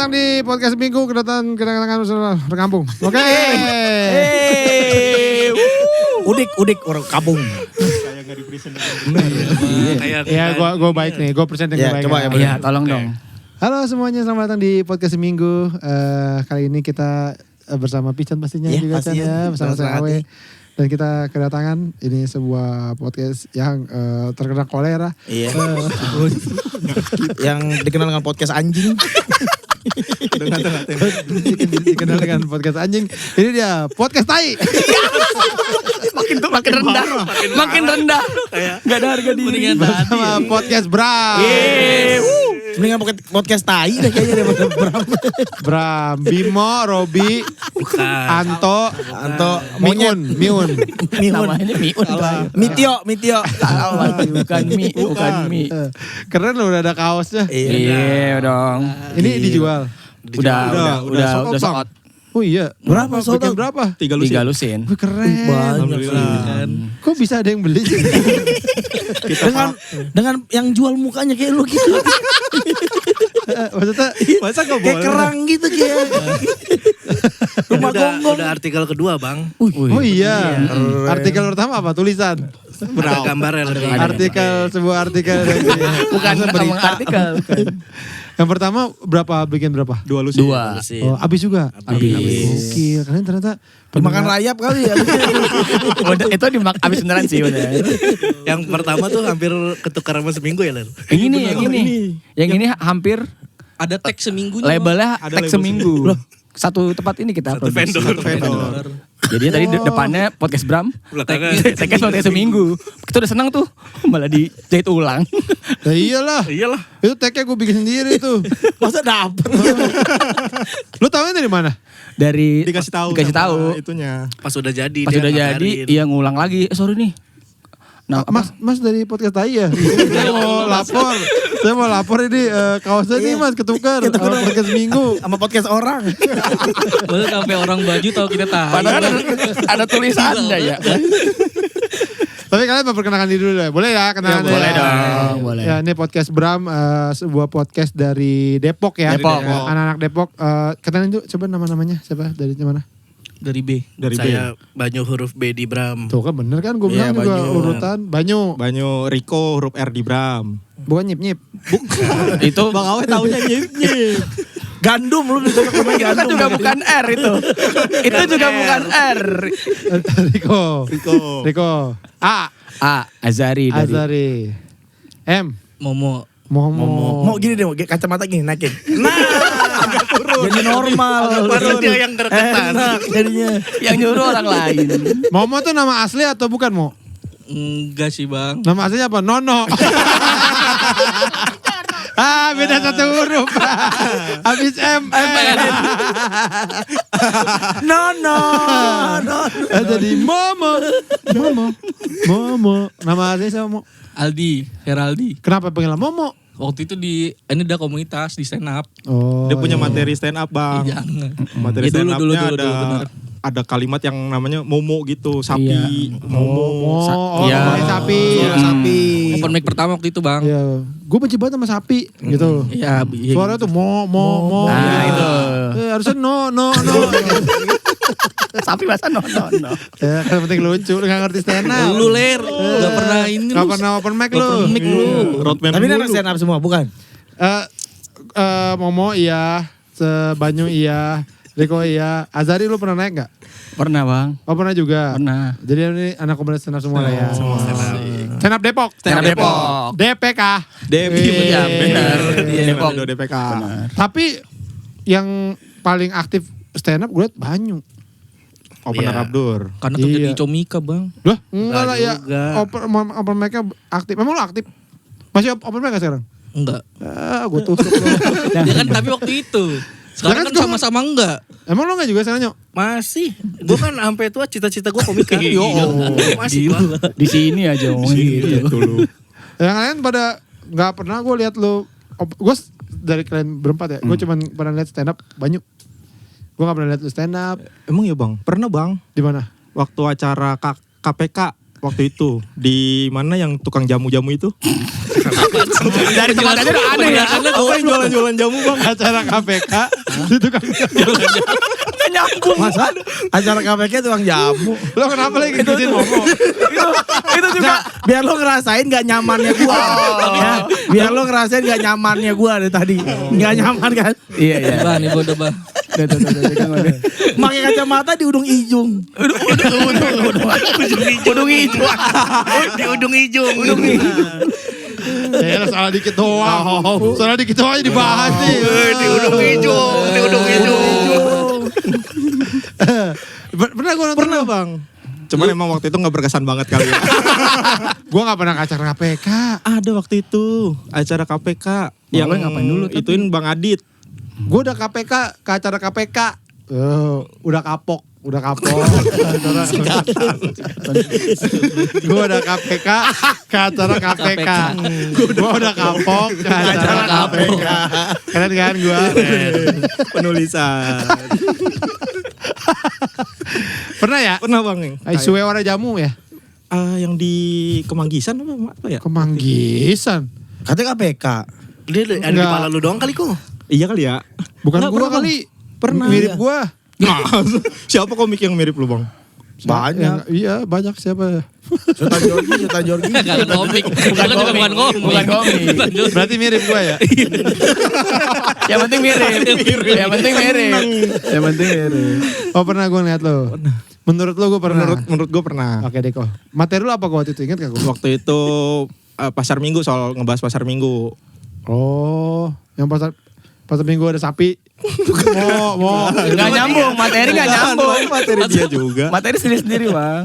datang di podcast Minggu kedatangan kampung. Oke. Udik orang kampung. Kayak enggak di-present. Iya, gua baik nih. Gua present yang baik. Coba Iya, tolong dong. Halo semuanya, selamat datang di podcast Minggu. Kali ini kita bersama Pican pastinya Ya, juga Chan ya, bersama saya Awe. Dan kita kedatangan ini sebuah podcast yang terkena kolera. Iya. Yang dikenal dengan podcast anjing. Dikenal dengan podcast anjing. Ini dia podcast tai. makin rendah. Makin rendah. Enggak ada harga diri. Bersama podcast Bram. Mendingan podcast tai deh kayaknya daripada Bram. Bram, Bimo, Robi, Anto, Miun. Namanya Miun. Mitio. Salah, bukan Mi. Keren loh, udah ada kaosnya. Iya dong. Ini dijual. Udah sold out. Oh iya. Berapa sold Bikin out? berapa? 3 Lusin. Wih, keren. Banyak. Kok bisa ada yang beli? Dengan yang jual mukanya kayak lu gitu. Maksudnya Masa gak Kayak boleh? kerang gitu kayak. Rumah gonggong. Udah artikel kedua bang. oh iya. Artikel pertama apa? Tulisan. Ada gambarnya lebih. Sebuah artikel. Bukan artikel. Yang pertama bikin berapa? 2 lusin. 2. Oh, habis juga. Habis. Gokil. Kalian ternyata Dimakan rayap kali ya. Itu habis beneran sih bener. Yang pertama tuh hampir ketukar sama seminggu ya Ler. Yang ini hampir Ada tag seminggunya. labelnya Ada tag label seminggu. Satu tempat ini kita Satu produksi. vendor. Jadi tadi depannya podcast Bram, Belakangnya tagnya podcast seminggu. Kita udah senang tuh, malah dijahit ulang. Ya iyalah. Iyalah. Itu tagnya gue bikin sendiri tuh. Masa dapet? Lu tahunya dari mana? Dari Dikasih tahu. dikasih sama tahu. Itunya. Pas udah jadi. Pas dia udah ngabarin. jadi, iya ngulang lagi. Sorry nih. Nah, Mas dari podcast Tai ya? Saya mau lapor ini kaosnya nih Mas ketukar sama podcast Minggu. Sama podcast orang. Maksudnya sampai orang baju tahu kita tahu. padahal ada tulisannya ya. Tapi kalian memperkenalkan diri dulu ya? Boleh ya kenalan? Ya, boleh dong, boleh. Ya ini podcast Bram, sebuah podcast dari Depok ya. Depok. Anak-anak Depok. Kenalin dulu coba nama-namanya siapa? Dari mana? Dari B. Dari Saya Banyu huruf B di Bram. Tuh kan bener kan gue Iya, bilang juga Banyu. urutan. Banyu Riko huruf R di Bram. Bukan nyip-nyip. Itu Bang Awe taunya nyip-nyip. Gandum lu ditolak sama itu gandum. juga bukan R itu. Itu juga bukan R. Riko. Azari dari Azari. M. Momo. Momo. Mau gini deh, mau kacamata gini naikin. Nah, jadi normal. Baru dia yang gergetan. Enak jadinya. yang nyuruh orang lain. Momo tuh nama asli atau bukan Mo? Enggak sih bang. Nama aslinya apa? Nono. Beda satu huruf. Habis M. No. Jadi Momo. Nama aslinya siapa Mo? Aldi, Heraldi. Kenapa panggil Momo? Waktu itu ini ada komunitas di stand up. Oh. Dia punya materi stand up bang. Jangan. Materi Ya, stand dulu, upnya benar. ada kalimat yang namanya Momo gitu. Sapi. Iya. Momo. Iya. Ngomongin sapi. Sapi. Open mic pertama waktu itu bang. Iya. Gue benci banget sama sapi gitu. Iya. Suaranya tuh mo. Nah, itu. Harusnya no. Sapi bahasa no. Ya kan penting lucu, lu gak ngerti stand up. Lu Ler, gak pernah ini Gak lu. pernah open mic lu. Open mic lu. Roadman Tapi ini dulu. anak stand up semua, bukan? Momo iya, Banyu iya, Riko iya. Azari lu pernah naik gak? Pernah bang. Oh pernah juga? Pernah. Jadi ini anak komunitas stand up semua lah ya. Stand up Depok. Stand up Depok. DPK. Devi Iya benar. Iya, Depok. DPK. Tapi yang paling aktif stand up gue liat Banyu. Opener Iya. Abdur. Karena kerja Iya. di Comika bang. Lah enggak lah ya. juga. Open mic-nya aktif. Memang lu aktif? Masih open mic gak sekarang? Enggak. Gue tusuk lu. Ya kan tapi waktu itu. Sekarang Jangan kan sama-sama enggak. Emang lu gak juga sekarang Nyok? Masih. Gue kan sampai tua cita-cita gue komika. Iya. Masih gua. Di sini aja ngomong gitu. Dulu. Yang lain pada gak pernah gue lihat lu. Gue dari kalian berempat ya. Gue cuman pernah lihat stand up Banyu. Gue gak pernah lihat lu stand up. Emang ya bang? Pernah bang? Di mana? Waktu acara KPK. waktu itu. Di mana yang tukang jamu-jamu itu? Dari tempat aja udah aneh ya. Apa yang jualan-jualan jamu bang? Acara KPK di tukang jamu. Nyambung. Masa acara KPK tukang jamu. Lo kenapa lagi ngikutin Momo? Itu juga. Biar lo ngerasain gak nyamannya gua. Ya, biar lo ngerasain gak nyamannya gua dari tadi. Gak nyaman kan? Iya iya. Bah nih bodoh bah. Pakai kacamata di udung ijung. Udung hijau. Di udung ijung. Ya salah dikit doang. Salah dikit doang aja dibahas nih. Di udung ijung. Di udung ijung. Pernah gue nonton Pernah bang. Cuman emang waktu itu gak berkesan banget kali ya. Gue gak pernah ke acara KPK. Ada waktu itu acara KPK. Yang ngapain dulu tapi? Ituin Bang Adit. Gue udah KPK ke acara KPK. Udah kapok. Gue udah KPK ke acara KPK. Gue udah kapok ke acara KPK. Keren kan gue? Penulisan. Pernah ya? Pernah bang. Suwe warna jamu ya? Yang di Kemanggisan apa ya? Kemanggisan. Katanya KPK. Dia ada di kepala lu doang kali kok. Iya kali ya. Bukan Nggak, gue pernah, kali. Pernah. Mirip gue. Siapa komik yang mirip lu bang? Banyak. Iya banyak siapa? Sultan Jorgi. Gak komik. Bukan komik. Berarti mirip gue ya? Yang penting mirip. Yang penting mirip. Yang penting mirip. Oh pernah gue ngeliat lo? Menurut lo gue pernah? Menurut gue pernah. Oke Deko. Materi lo apa gue waktu itu? Ingat gak gue? Waktu itu pasar minggu, soal ngebahas pasar minggu. Oh, yang pasar minggu ada sapi. Mau. Gak nyambung. Materi gak nyambung. Materi dia juga. Materi sendiri-sendiri bang.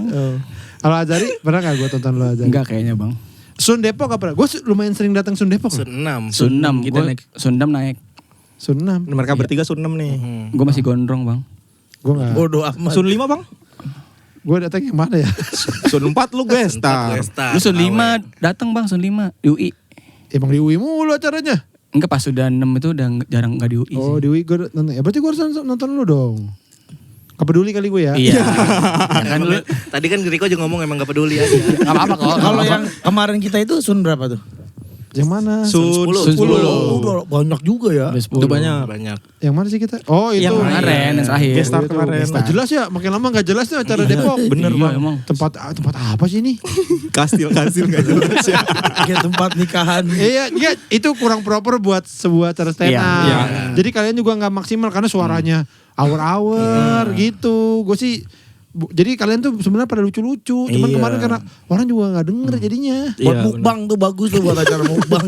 Kalau Azari pernah gak gue tonton lo Azari? Enggak kayaknya bang. Sun Depok apa? Gue lumayan sering datang Sun Depok. Senam. Sundam. Kita Gua naik. Sundam naik. Sun 6. Mereka bertiga Sun 6 nih. Gue masih gondrong bang. Gue gak. Bodoh amat. Sun 5 bang? Gue datang yang mana ya? Sun 4 lu Gestar. Lu Sun 5 datang bang Sun 5 di UI. Emang di UI mulu acaranya? Enggak pas sudah 6 itu udah jarang enggak di UI Oh sih. di UI gue nonton. Ya berarti gue harus nonton lu dong. Gak peduli kali gue ya? Iya. Ya kan lu Tadi kan Riko juga ngomong emang gak peduli aja. enggak apa-apa kok. Kalau yang kemarin kita itu Sun berapa tuh? Yang mana? Sun 10. Udah banyak juga ya. Itu banyak. Banyak. Yang mana sih kita? Oh itu. Yang Kemarin yang terakhir. Gestar Itu. kemarin. Nggak jelas ya, makin lama gak jelas nih acara Depok. Bener Iya, bang. emang. Tempat apa sih ini? Kastil gak jelas ya. Kayak tempat nikahan. Iya, itu kurang proper buat sebuah acara stand up. Iya. Jadi kalian juga nggak maksimal karena suaranya hour gitu. Gue sih jadi kalian tuh sebenarnya pada lucu-lucu. Cuman Iya. kemarin karena orang juga nggak denger jadinya. Buat mukbang tuh bagus tuh buat acara mukbang.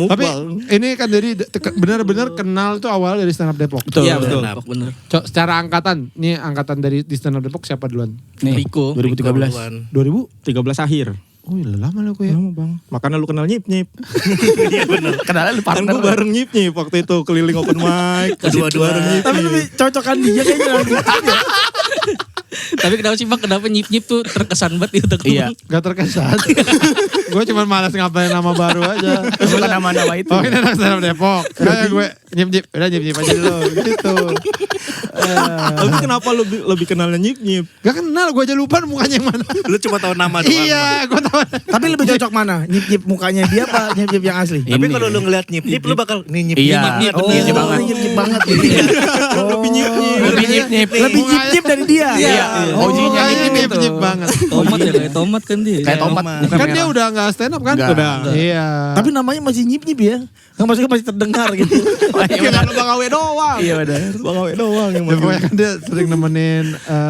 Tapi ini kan dari benar-benar kenal tuh awal dari stand up Depok. Betul. Iya betul. Bener. Secara angkatan, nih angkatan dari di stand up Depok siapa duluan? Nih, Riko. 2013. 2000? 13 akhir. Oh iya lama lah gue ya. Lama bang. Makanya lu kenal Nyip-Nyip. Kenalnya lu Kan partner. gue bareng Nyip-Nyip waktu itu keliling open mic. Kedua-dua. Tapi lebih cocokan dia kayaknya. Tapi kenapa sih bang? Kenapa nyip-nyip tuh terkesan banget di otak lu? Iya. Gak terkesan. Gue cuma malas ngapain nama baru aja. Bukan nama-nama itu. Oh ini anak stand up Depok. Kayak gue Nyip-Nyip. Udah Nyip-Nyip aja dulu. Gitu. Tapi kenapa lebih kenalnya Nyip-Nyip? Gak kenal gue aja lupa mukanya yang mana. Lu cuma tahu nama doang. Iya gue tahu. Tapi lebih cocok mana? Nyip-nyip mukanya dia apa nyip-nyip yang asli? Tapi Ini. kalau lu ngeliat nyip-nyip lu bakal nih nyip. Iya. Nyip. Oh, Nyip banget. nyip-nyip banget. Lebih Nyip-Nyip. Lebih nyip-nyip. Lebih nyip-nyip dari dia. Iya. Mukanya Nyip-nyip Nyip-Nyip banget. Tomat ya kayak tomat kan dia. Kayak tomat. Bukan Kan dia merah. udah gak stand up kan? Nggak. Udah. Iya. Tapi namanya masih nyip-nyip ya. Nggak maksudnya masih terdengar gitu. Kira lu Bang Awe doang. Iya benar. Bang Awe doang yang Ya, pokoknya kan dia sering nemenin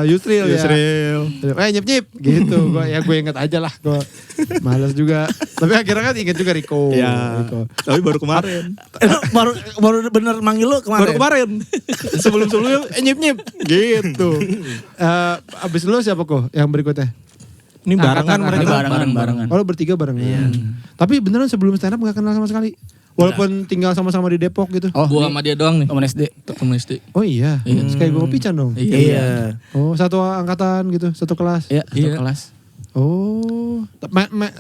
Yusril ya. Yusril. Nyip-Nyip gitu. Gue inget aja lah. Gue males juga. Tapi akhirnya kan inget juga Riko. Iya. Riko. Tapi baru kemarin. baru bener manggil lo kemarin. Baru kemarin. Sebelum-sebelumnya Nyip-Nyip. Gitu. Abis lu siapa kok yang berikutnya? Ini barengan Angkatan- mereka. Barengan. Oh lu bertiga barengan. Tapi beneran sebelum stand up gak kenal sama sekali. Walaupun tinggal sama-sama di Depok gitu. Oh, Gua sama dia doang nih. temen SD. Temen SD. Oh iya. Kayak gue pican dong. Iya. Oh satu angkatan gitu. Satu kelas. Iya, satu Iya. kelas. Oh,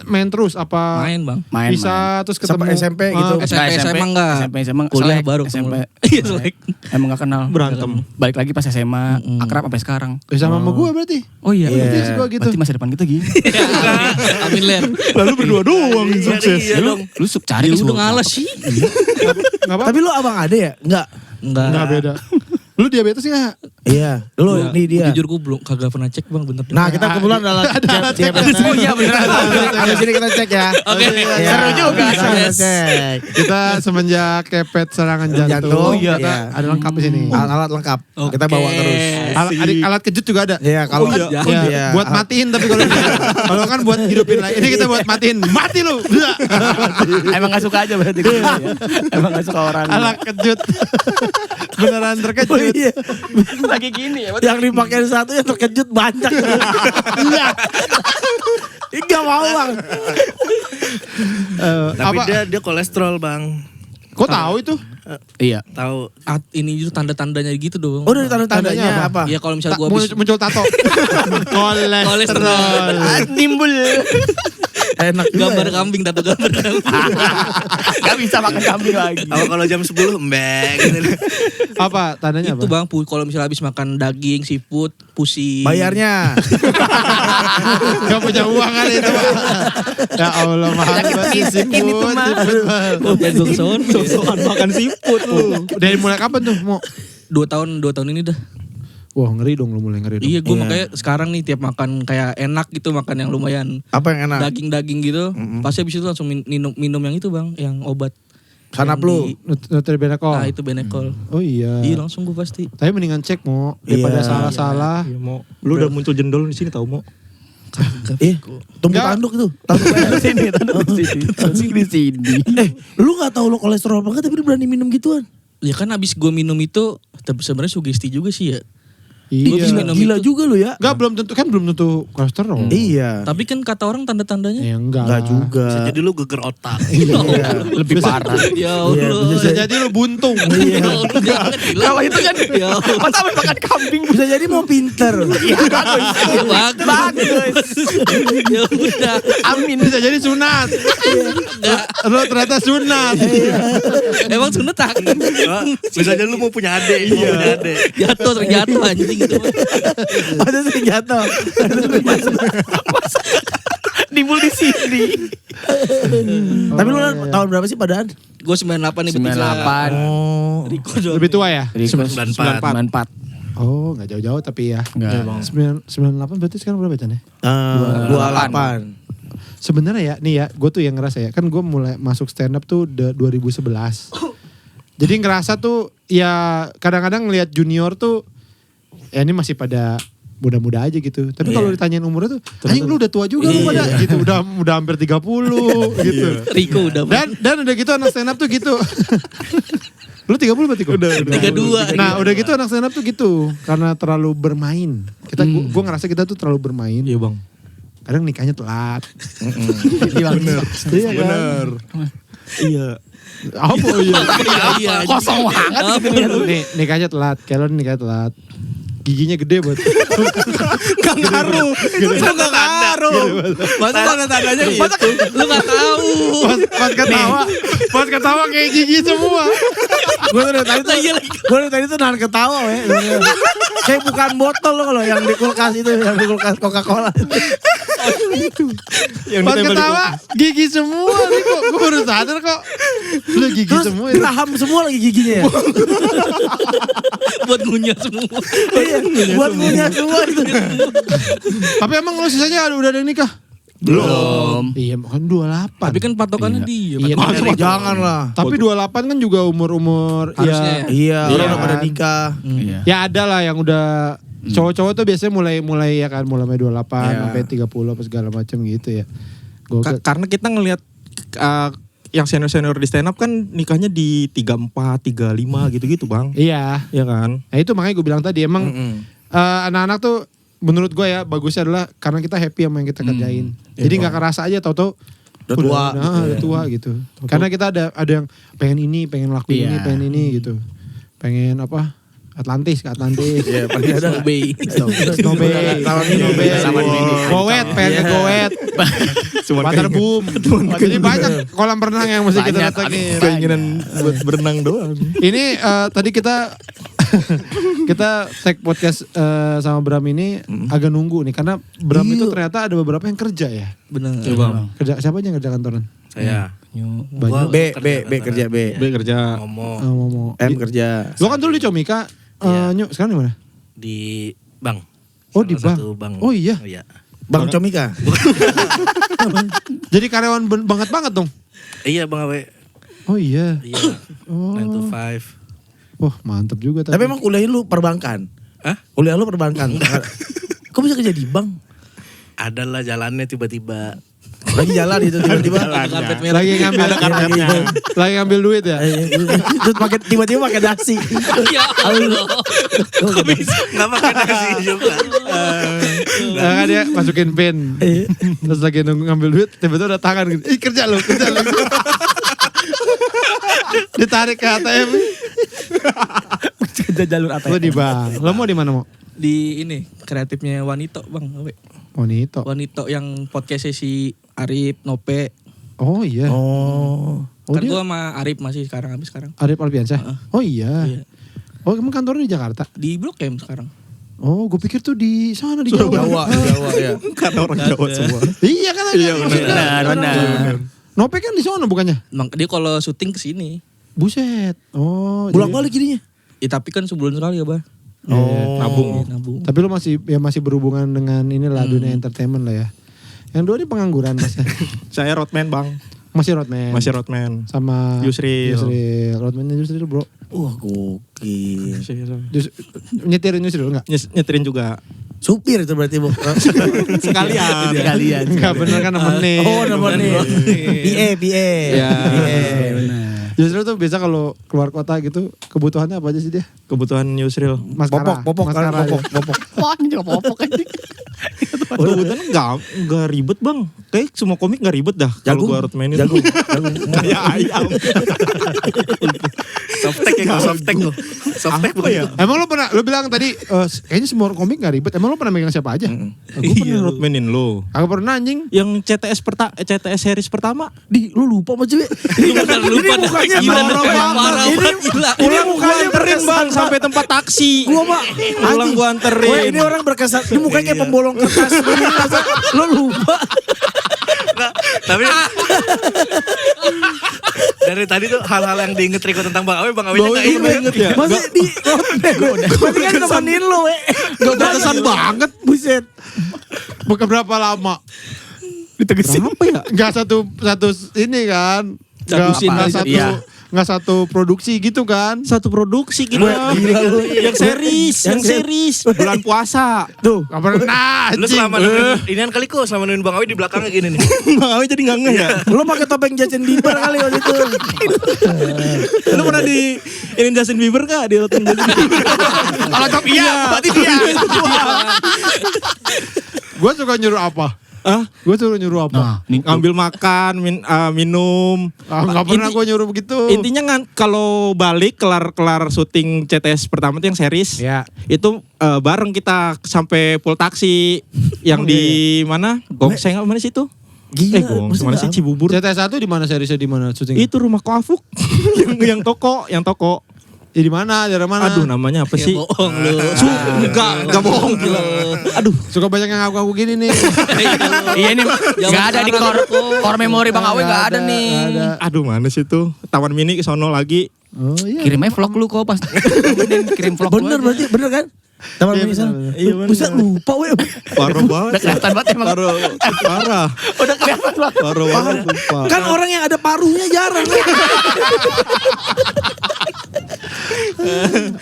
main terus apa? Main bang. Main. Bisa terus ketemu Sampai SMP gitu. SMP, SMA enggak. SMP SMA Kuliah selek, baru SMP. Iya selek. Emang gak kenal. Berantem. Balik lagi pas SMA, akrab sampai sekarang. sama gue berarti. Oh iya. Berarti gua gitu. Berarti masa depan kita gini. Amin Ler. Lalu berdua doang sukses. Iya dong. Lu cari Dia ke udah surga. ngalah sih. Enggak apa? Tapi lu abang ada ya? Enggak. Enggak beda. Lu diabetes enggak? Iya. Lu nih dia. Jujur gue belum kagak pernah cek bang bener. Nah kita kebetulan adalah diabetes. Oh iya beneran. Habis ini kita cek ya. Oke. Iya. Seru juga. Kita cek. Kita semenjak kepet serangan jantung. Jantung, Kita iya. ada lengkap di sini. Alat lengkap. Kita bawa terus. Alat kejut juga ada. Iya kalau Ya, iya. buat matiin tapi kalau kan buat hidupin lagi. Ini kita buat matiin. Mati lu. Emang gak suka aja berarti. Emang gak suka orang. Alat kejut. Beneran Oh, terkejut. iya. Lagi gini ya. Yang dipakai satu yang terkejut banyak. Iya. Enggak mau bang. Tapi Apa? dia kolesterol bang. Kok tahu itu? Iya. Tahu. Ini justru tanda-tandanya gitu dong. Oh dari tanda-tandanya apa? Iya kalau misalnya gue habis Muncul tato. Kolesterol. Nimbul. Enak juga. gambar ya. kambing, tato gambar kambing. Gak bisa makan kambing lagi. Apa kalau jam 10 mbak gitu. Apa tandanya Itu apa? bang, kalau misalnya habis makan daging, seafood, pusing. Bayarnya. Gak punya uang kan itu Pak. Ya Allah mahal banget siput. Jago keson. Sosokan makan siput lu. Dari mulai kapan tuh mau? 2 tahun ini dah. Wah ngeri dong lu mulai ngeri dong. Iya gue makanya sekarang nih tiap makan kayak enak gitu, makan yang lumayan Apa yang enak? daging-daging gitu. Pasti habis itu langsung minum yang itu bang, yang obat. Sanap lu. Nutribenekol. Nah itu Benekol. Oh iya. Iya langsung gue pasti. Tapi mendingan cek mau daripada Iya. salah-salah. Iya, mau. Lu udah muncul jendol di sini tau mau. Tumbuh Enggak. tanduk itu. Tanduk di sini, tanduk di sini. Tanduk di sini. Lu gak tahu lu kolesterol banget tapi lu berani minum gituan. Ya kan abis gue minum itu, tapi sebenarnya sugesti juga sih ya. Iya. Gila, minum Gila itu. juga lu ya. Enggak belum tentu kolesterol. Iya. Tapi kan kata orang tanda-tandanya. Ya enggak. Enggak lah. juga. Bisa jadi lu geger otak. Lebih parah. Ya Iya, Allah. Bisa jadi lu buntung. Ya Allah, jangan gila. Kalau itu kan Ya Allah. masa habis makan kambing. Bisa jadi mau pinter. Bagus. Ya udah. Amin. Bisa jadi sunat. Lu ternyata sunat. Emang sunat tak? Bisa jadi lu mau punya adik. Mau punya adik. Jatuh sering jatuh anjing gitu. Ada sering jatuh. Nimbul di sini. Tapi lu tahun berapa sih padaan? Gue 98 nih betul. 98. Oh. Riko dong. Lebih tua ya? 94. Oh enggak jauh-jauh tapi ya. Enggak. 98 berarti sekarang berapa Chan ya? 28. Sebenarnya ya, nih ya, gue tuh yang ngerasa ya, kan gue mulai masuk stand up tuh 2011. Jadi ngerasa tuh ya kadang-kadang ngelihat junior tuh, ya ini masih pada muda-muda aja gitu. Tapi kalau ditanyain umurnya tuh, anjing lu udah tua juga lu pada gitu, udah hampir 30 gitu. Riko udah. Dan udah gitu anak stand up tuh gitu. Lu 30 berarti kok? Udah. 32. Nah udah gitu anak stand up tuh gitu, karena terlalu bermain. Gue ngerasa kita tuh terlalu bermain. Iya bang. Kadang nikahnya telat. Bener. Iya kan? Iya. Apa iya? Iya. Kosong banget gitu dia tuh. Nih nikahnya telat, Kellen nikahnya telat. Giginya gede buat. Gak ngaruh. Itu gak ngaruh. Masa tanda-tandanya gitu? Lu gak tahu. Pas ketawa kayak gigi semua. Gue dari tadi tuh, Iya lagi. gue dari tadi tuh nahan ketawa ya. Kayak bukan botol loh kalau yang di kulkas itu, yang di kulkas Coca-Cola. Pas ketawa gigi semua nih kok. Gue baru sadar kok. Lu gigi Terus semua itu. diraham semua lagi giginya ya. Buat ngunyah semua. Iya, buat ngunyah semua itu. Tapi emang lu sisanya udah ada yang nikah? Belum. Iya kan 28. Tapi kan patokannya dia. Iya, patokannya tapi- Jangan lah. Tapi 28 kan juga umur-umur Harusnya ya. Iya, Iya orang udah pada kan. nikah. Iya. Ya ada lah yang udah cowok-cowok tuh biasanya mulai ya kan mulai 28 Iya. sampai 30 apa segala macam gitu ya. Gua Karena kita ngelihat yang senior-senior di stand up kan nikahnya di 34, 35 gitu-gitu bang. iya. Iya kan? Nah itu makanya gue bilang tadi emang anak-anak tuh menurut gue ya bagusnya adalah karena kita happy sama yang kita kerjain. Jadi nggak kerasa aja tahu-tahu Udah tua. udah tua gitu. Karena kita ada yang pengen ini, pengen lakuin ini, Iya. pengen ini gitu. Pengen apa? Atlantis. Iya, pasti ada. Snow Bay. Snow Bay. Taman mini. Gowet, pengen ke Gowet. Waterboom. Jadi banyak kolam renang yang mesti kita Banyak, datangin. Keinginan buat berenang doang. Ini tadi kita tag podcast sama Bram ini agak nunggu nih karena Bram itu ternyata ada beberapa yang kerja ya. Bener. Kerja siapa aja yang kerja kantoran? Saya. Banyak. B kerja B. B kerja. Ngomong Ngomong. M kerja. Lo kan dulu di Comika, Nyok, sekarang di mana? di bank. Oh di Salah bank. satu bank. Oh iya. Iya. Bang Comika. Jadi karyawan banget dong. Iya Bang Awe. Oh iya. Iya. Oh. 9 to 5. Wah mantap juga. Tapi emang kuliah lu perbankan? Hah? Kuliah lu perbankan? Kok bisa kerja di bank? Adalah jalannya tiba-tiba. Lagi jalan itu tiba-tiba. lagi ngambil lagi ngambil duit ya. Terus pakai tiba-tiba pakai dasi. Ya Allah. Kok bisa? Nggak pakai nasi juga. Kan dia masukin pin. Terus lagi ngambil duit tiba-tiba ada tangan gitu. Ih kerja lo. Ditarik ke ATM. Kerja jalur ATM. Lo di bank. Lo mau di mana mau? Di ini kreatifnya Wanito Bang. Awe. Wanito. Wanito yang podcastnya si Arif Nope. Oh iya. Oh. Kan dia gue sama Arif masih sampai sekarang. Arif Alfiansyah. Oh iya. Iya. Oh emang kantornya di Jakarta? Di Blok M sekarang. Oh gue pikir tuh di sana di Jawa. Jawa ya. Karena orang Jawa semua. Iya kan? Iya Benar. Nope kan di sana bukannya? Dia kalau syuting ke sini. Buset. Oh. Bolak-balik jadinya. Ya tapi kan sebulan sekali ya, Bah. Oh. Nabung. Nabung. Tapi lo masih berhubungan dengan inilah dunia entertainment lah ya. Yang dua ini pengangguran mas ya. Saya roadman bang. Masih roadman. Masih roadman. Sama Yusril. Roadman Yusril bro. Wah gokil. Nyetirin Yusril enggak? Nyetirin juga. Supir itu berarti bu. Sekalian. Sekalian. Enggak bener kan nemenin. Oh nemenin. PA. Ya. Yusril tuh biasa kalau keluar kota gitu kebutuhannya apa aja sih dia? Kebutuhan Yusril. Maskara. Popok kan Maskara aja. popok. Wah, ini juga popok aja. Kebutuhan enggak ribet bang. Kayak semua komik enggak ribet dah. Kalau gua roadman itu. Jagung. Kayak ayam. Softtek ya, softtek lo. Softtek Apa ya? Emang lo bilang tadi kayaknya semua komik gak ribet. Emang lo pernah megang siapa aja? Gue pernah roadmanin lo. Aku pernah anjing. Yang CTS series pertama. Di lu lupa sama cewek. Lupa dah. mukanya Gila, parah parah banget. banget, gila. Pulang gua mukanya anterin berkesan, bang sampai tempat taksi. Gua mah Pulang gua anterin. Wah, ini orang berkesan. Ini mukanya kayak pembolong kertas. Lo lupa. Nah, tapi dari tadi tuh hal-hal yang diinget Riko tentang Bang Awe nggak inget ya. Masih di Masih kan nemenin lo Gak berkesan banget. Buset. Bukan berapa lama. Ditegesin. Berapa ya? Gak satu ini kan. Satu scene Gak kali. satu. Iya. Nggak satu produksi gitu kan. Satu produksi gitu. Yang series bulan puasa. Tuh. Gak pernah. Lu selama nemenin inian kali kok selama nemenin Bang Awe di belakangnya gini nih. Bang Awi jadi nggak ngeh ya. Lo pakai topeng Justin Bieber kali waktu itu. Lu pernah di ini Justin Bieber gak? Di Rotten Justin Bieber. Kalau top iya, berarti dia. Gue suka nyuruh apa? Ah, Gue suruh nyuruh apa? Nah, ini ngambil makan, minum. Gak pernah gue nyuruh begitu. Intinya kalau balik kelar syuting CTS pertama itu yang series. Ya. Itu bareng kita sampai full taksi yang di mana? Gongseng apa mana sih itu? Gila. Gongseng mana sih Cibubur? CT1 di mana seriesnya di mana syuting? Itu rumah Koafuk yang toko. Ya, di mana? Daerah mana? Aduh namanya apa sih? Bohong lu. Enggak bohong gila. Aduh, Suka banyak yang ngaku-ngaku gini nih. Iya nih, nggak ada di core memori Bang Awe nggak ada nih. Nggak ada. aduh mana sih itu? Taman Mini ke sono lagi. Oh iya. Kirim aja vlog lu kok pas. Kirim vlog lu Bener aja. berarti, bener kan? Taman Iya, Mini sana. bener. Iya, bener. Buset lupa weh. Parah banget. Udah kelihatan banget emang. Parah. Udah kelihatan banget. Parah banget. Sumpah. Kan orang yang ada paruhnya jarang.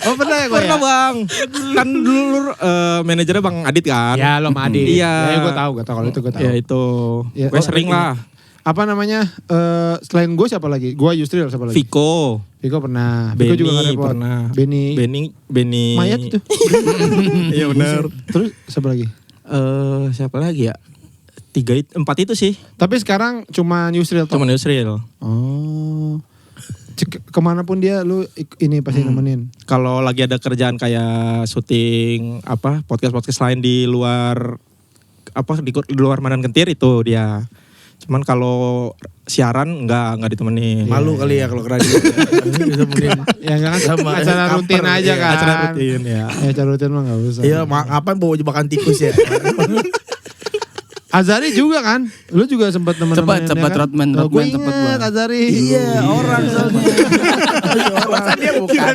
Oh pernah ya gue ya? Pernah bang. Kan dulu manajernya Bang Adit kan. Ya lo sama Adit. Iya. Ya gue tahu kalau itu gue tahu. Ya itu. Ya, Gue oh, sering ini. lah. Apa namanya? Selain gue siapa lagi? Gue Yusril siapa lagi? Viko. Viko pernah. Viko juga nggak Benny repot. pernah. Benny. Mayat itu. Iya benar. Terus siapa lagi? Siapa lagi ya? 4 itu sih. Tapi sekarang cuma Yusril toh? Cuman Yusril. Oh. Kemanapun dia lu ini pasti nemenin. Kalau lagi ada kerjaan kayak syuting podcast lain di luar di luar Mandan Kentir itu dia. Cuman kalau siaran enggak ditemenin. Malu kali ya kalau ke radio. Ya enggak kan Sama acara rutin kamper, aja ya. kan. Acara rutin ya. Ya acara rutin mah enggak usah. Iya, ngapain bawa jebakan tikus ya? Azari juga kan? Lu juga sempat teman-teman Sempat Rodman Gue sempet inget gua. Azari. Iya, orang soalnya. Masa dia bukan.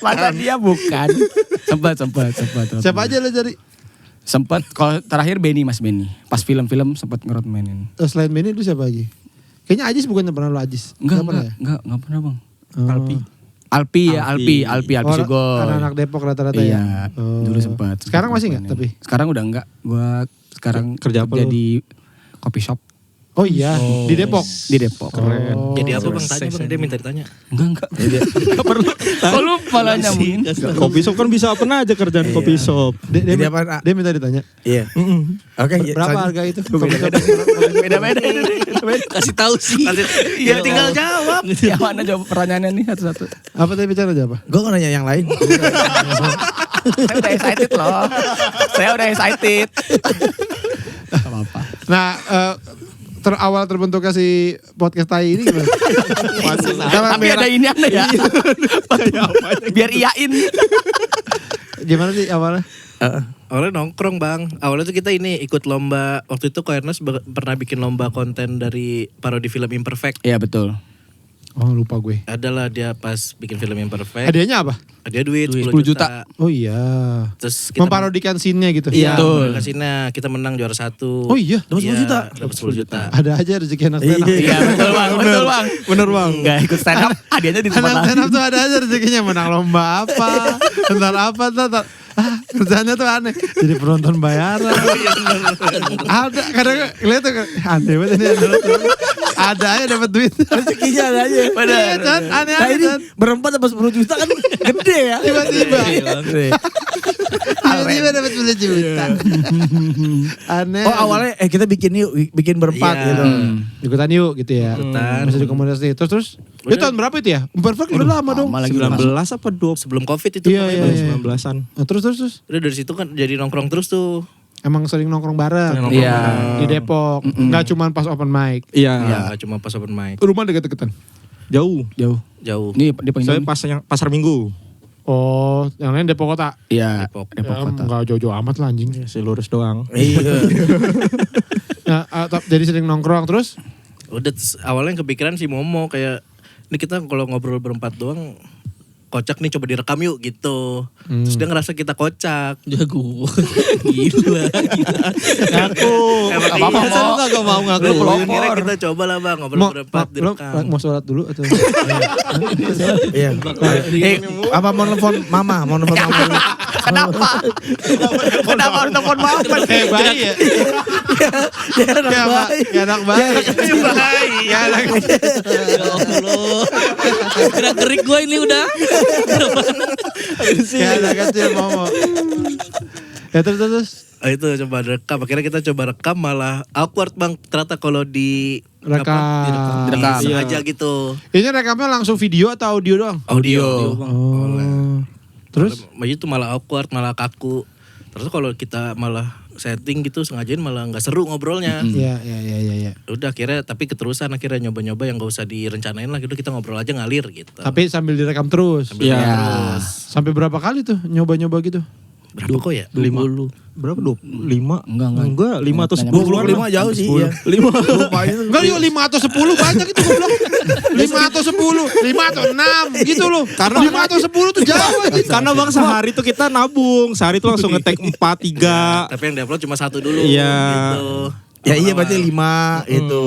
Masa dia bukan. Sempat. Siapa aja lu Azari? Sempat, kalau terakhir Benny. Pas film-film sempat ngerotmainin. Selain Benny lu siapa lagi? Kayaknya Ajis bukannya pernah lu Ajis? Enggak pernah bang. Alpi Sugoi. Anak-anak Depok rata-rata Iya, ya? Oh. dulu sempat. Sekarang masih nggak tapi? Sekarang udah enggak. Gua sekarang Kerja apa lu? di coffee shop Oh iya, di Depok? di Depok. Oh. Jadi apa bang? Tanya bang, dia minta ditanya. Enggak. Enggak perlu. Kok lu malah nyambungin? Kopi shop kan bisa apa aja kerjaan kopi shop. Dia, Jadi apaan, A? dia minta ditanya. Iya. Oke, Berapa harga itu? Beda-beda. Kasih tahu sih. Ya tinggal jawab. Yang mana jawab pertanyaannya nih satu-satu. Apa tadi bicara aja apa? Gue mau nanya yang lain. Saya udah excited loh. Saya udah excited. Gak apa-apa. Nah, awal terbentuknya si podcast tai ini gimana? Tapi ada ini aneh ya. Biar iyain. Gimana sih awalnya? Awalnya nongkrong bang. Awalnya tuh kita ini ikut lomba. Waktu itu Koernas pernah bikin lomba konten dari parodi film Imperfect. Iya betul. Oh lupa gue. Adalah dia pas bikin film Imperfect. Hadiahnya apa? Dia duit 10 10 juta. Oh iya. Terus kita Memparodikan scene-nya gitu. Iya, Betul. kasihnya kita menang juara 1. Oh iya. Dapat 10 juta? Dapat 10 juta. Ada aja rezeki anak stand up. Iya betul bang. Betul bang. Bener bang. Enggak ikut stand up. Hadiahnya di tempat Anak lain. stand up tuh ada aja rezekinya menang lomba apa. Entar. Kerjanya tuh aneh. Jadi penonton bayaran. Ada kadang lihat tuh aneh banget ini ada aja dapat duit. Rezekinya ada aja. Iya kan Nah aneh-aneh ini kan. berempat dapat 10 juta kan gede ya. Tiba-tiba dapat 10 juta. Aneh. Oh awalnya kita bikin berempat Iya. gitu. ikutan yuk gitu ya. Ikutan. Masih di komunitas nih. Terus itu tahun berapa itu ya? Imperfect udah lama dong. Lama lagi 19 apa 20? Sebelum Covid itu. Iya, pokoknya, iya, Bang. iya. 19-an. Nah, terus. Udah dari situ kan jadi nongkrong terus tuh. Emang sering nongkrong bareng. Iya. Di Depok. Nggak cuma pas open mic. Iya. Ya cuma pas open mic. Rumah deket-deketan. Jauh. Jauh. Ini di Saya Panggung. pasar Minggu. Oh, yang lain Depok kota. Iya. Depok. Depok Ya, kota. nggak jauh-jauh amat lah anjing. Si lurus doang. Iya. Nah, jadi sering nongkrong terus. Udah terus awalnya kepikiran si Momo kayak ini kita kalau ngobrol berempat doang kocak nih coba direkam yuk gitu. Terus dia ngerasa kita kocak. Jago. Gila. Ngaku. Emang apa-apa, iya, Mo. Gak mau ngaku. Lu pelopor. Akhirnya kita coba lah bang ngobrol berempat direkam. Mau sholat dulu atau? Iya. Apa mau nelfon mama? Mau nelfon mama? Kenapa? Kenapa harus telepon mama? Kayak bayi ya. Kayak anak bayi. Kayak anak Ya Allah. Gerak-gerik gue ini udah. Kayak anak kecil mau. Ya terus. Oh, itu coba rekam. Akhirnya kita coba rekam malah awkward bang. Ternyata kalau di Rekam. Direkam. aja gitu. Ini rekamnya langsung video atau audio doang? Audio. Oh. Terus? Itu malah awkward, malah kaku. Terus kalau kita malah setting gitu sengajain malah nggak seru ngobrolnya. Iya. Udah akhirnya tapi keterusan akhirnya nyoba-nyoba yang gak usah direncanain lah gitu kita ngobrol aja ngalir gitu. Tapi sambil direkam terus. Iya. Sampai berapa kali tuh nyoba-nyoba gitu? Berapa kok ya? 5. Berapa? 5? Enggak. 5 atau 10. 25 jauh sih. Iya. 5. Enggak yuk 5 atau 10 banyak itu goblok. 5 atau 10, 5 atau 6 gitu loh. Karena 5 atau 10 tuh jauh aja. Karena bang sehari tuh kita nabung. Sehari tuh langsung nge-tag 4, 3. Tapi yang diupload cuma 1 dulu Iya. gitu. Ya iya berarti 5 itu.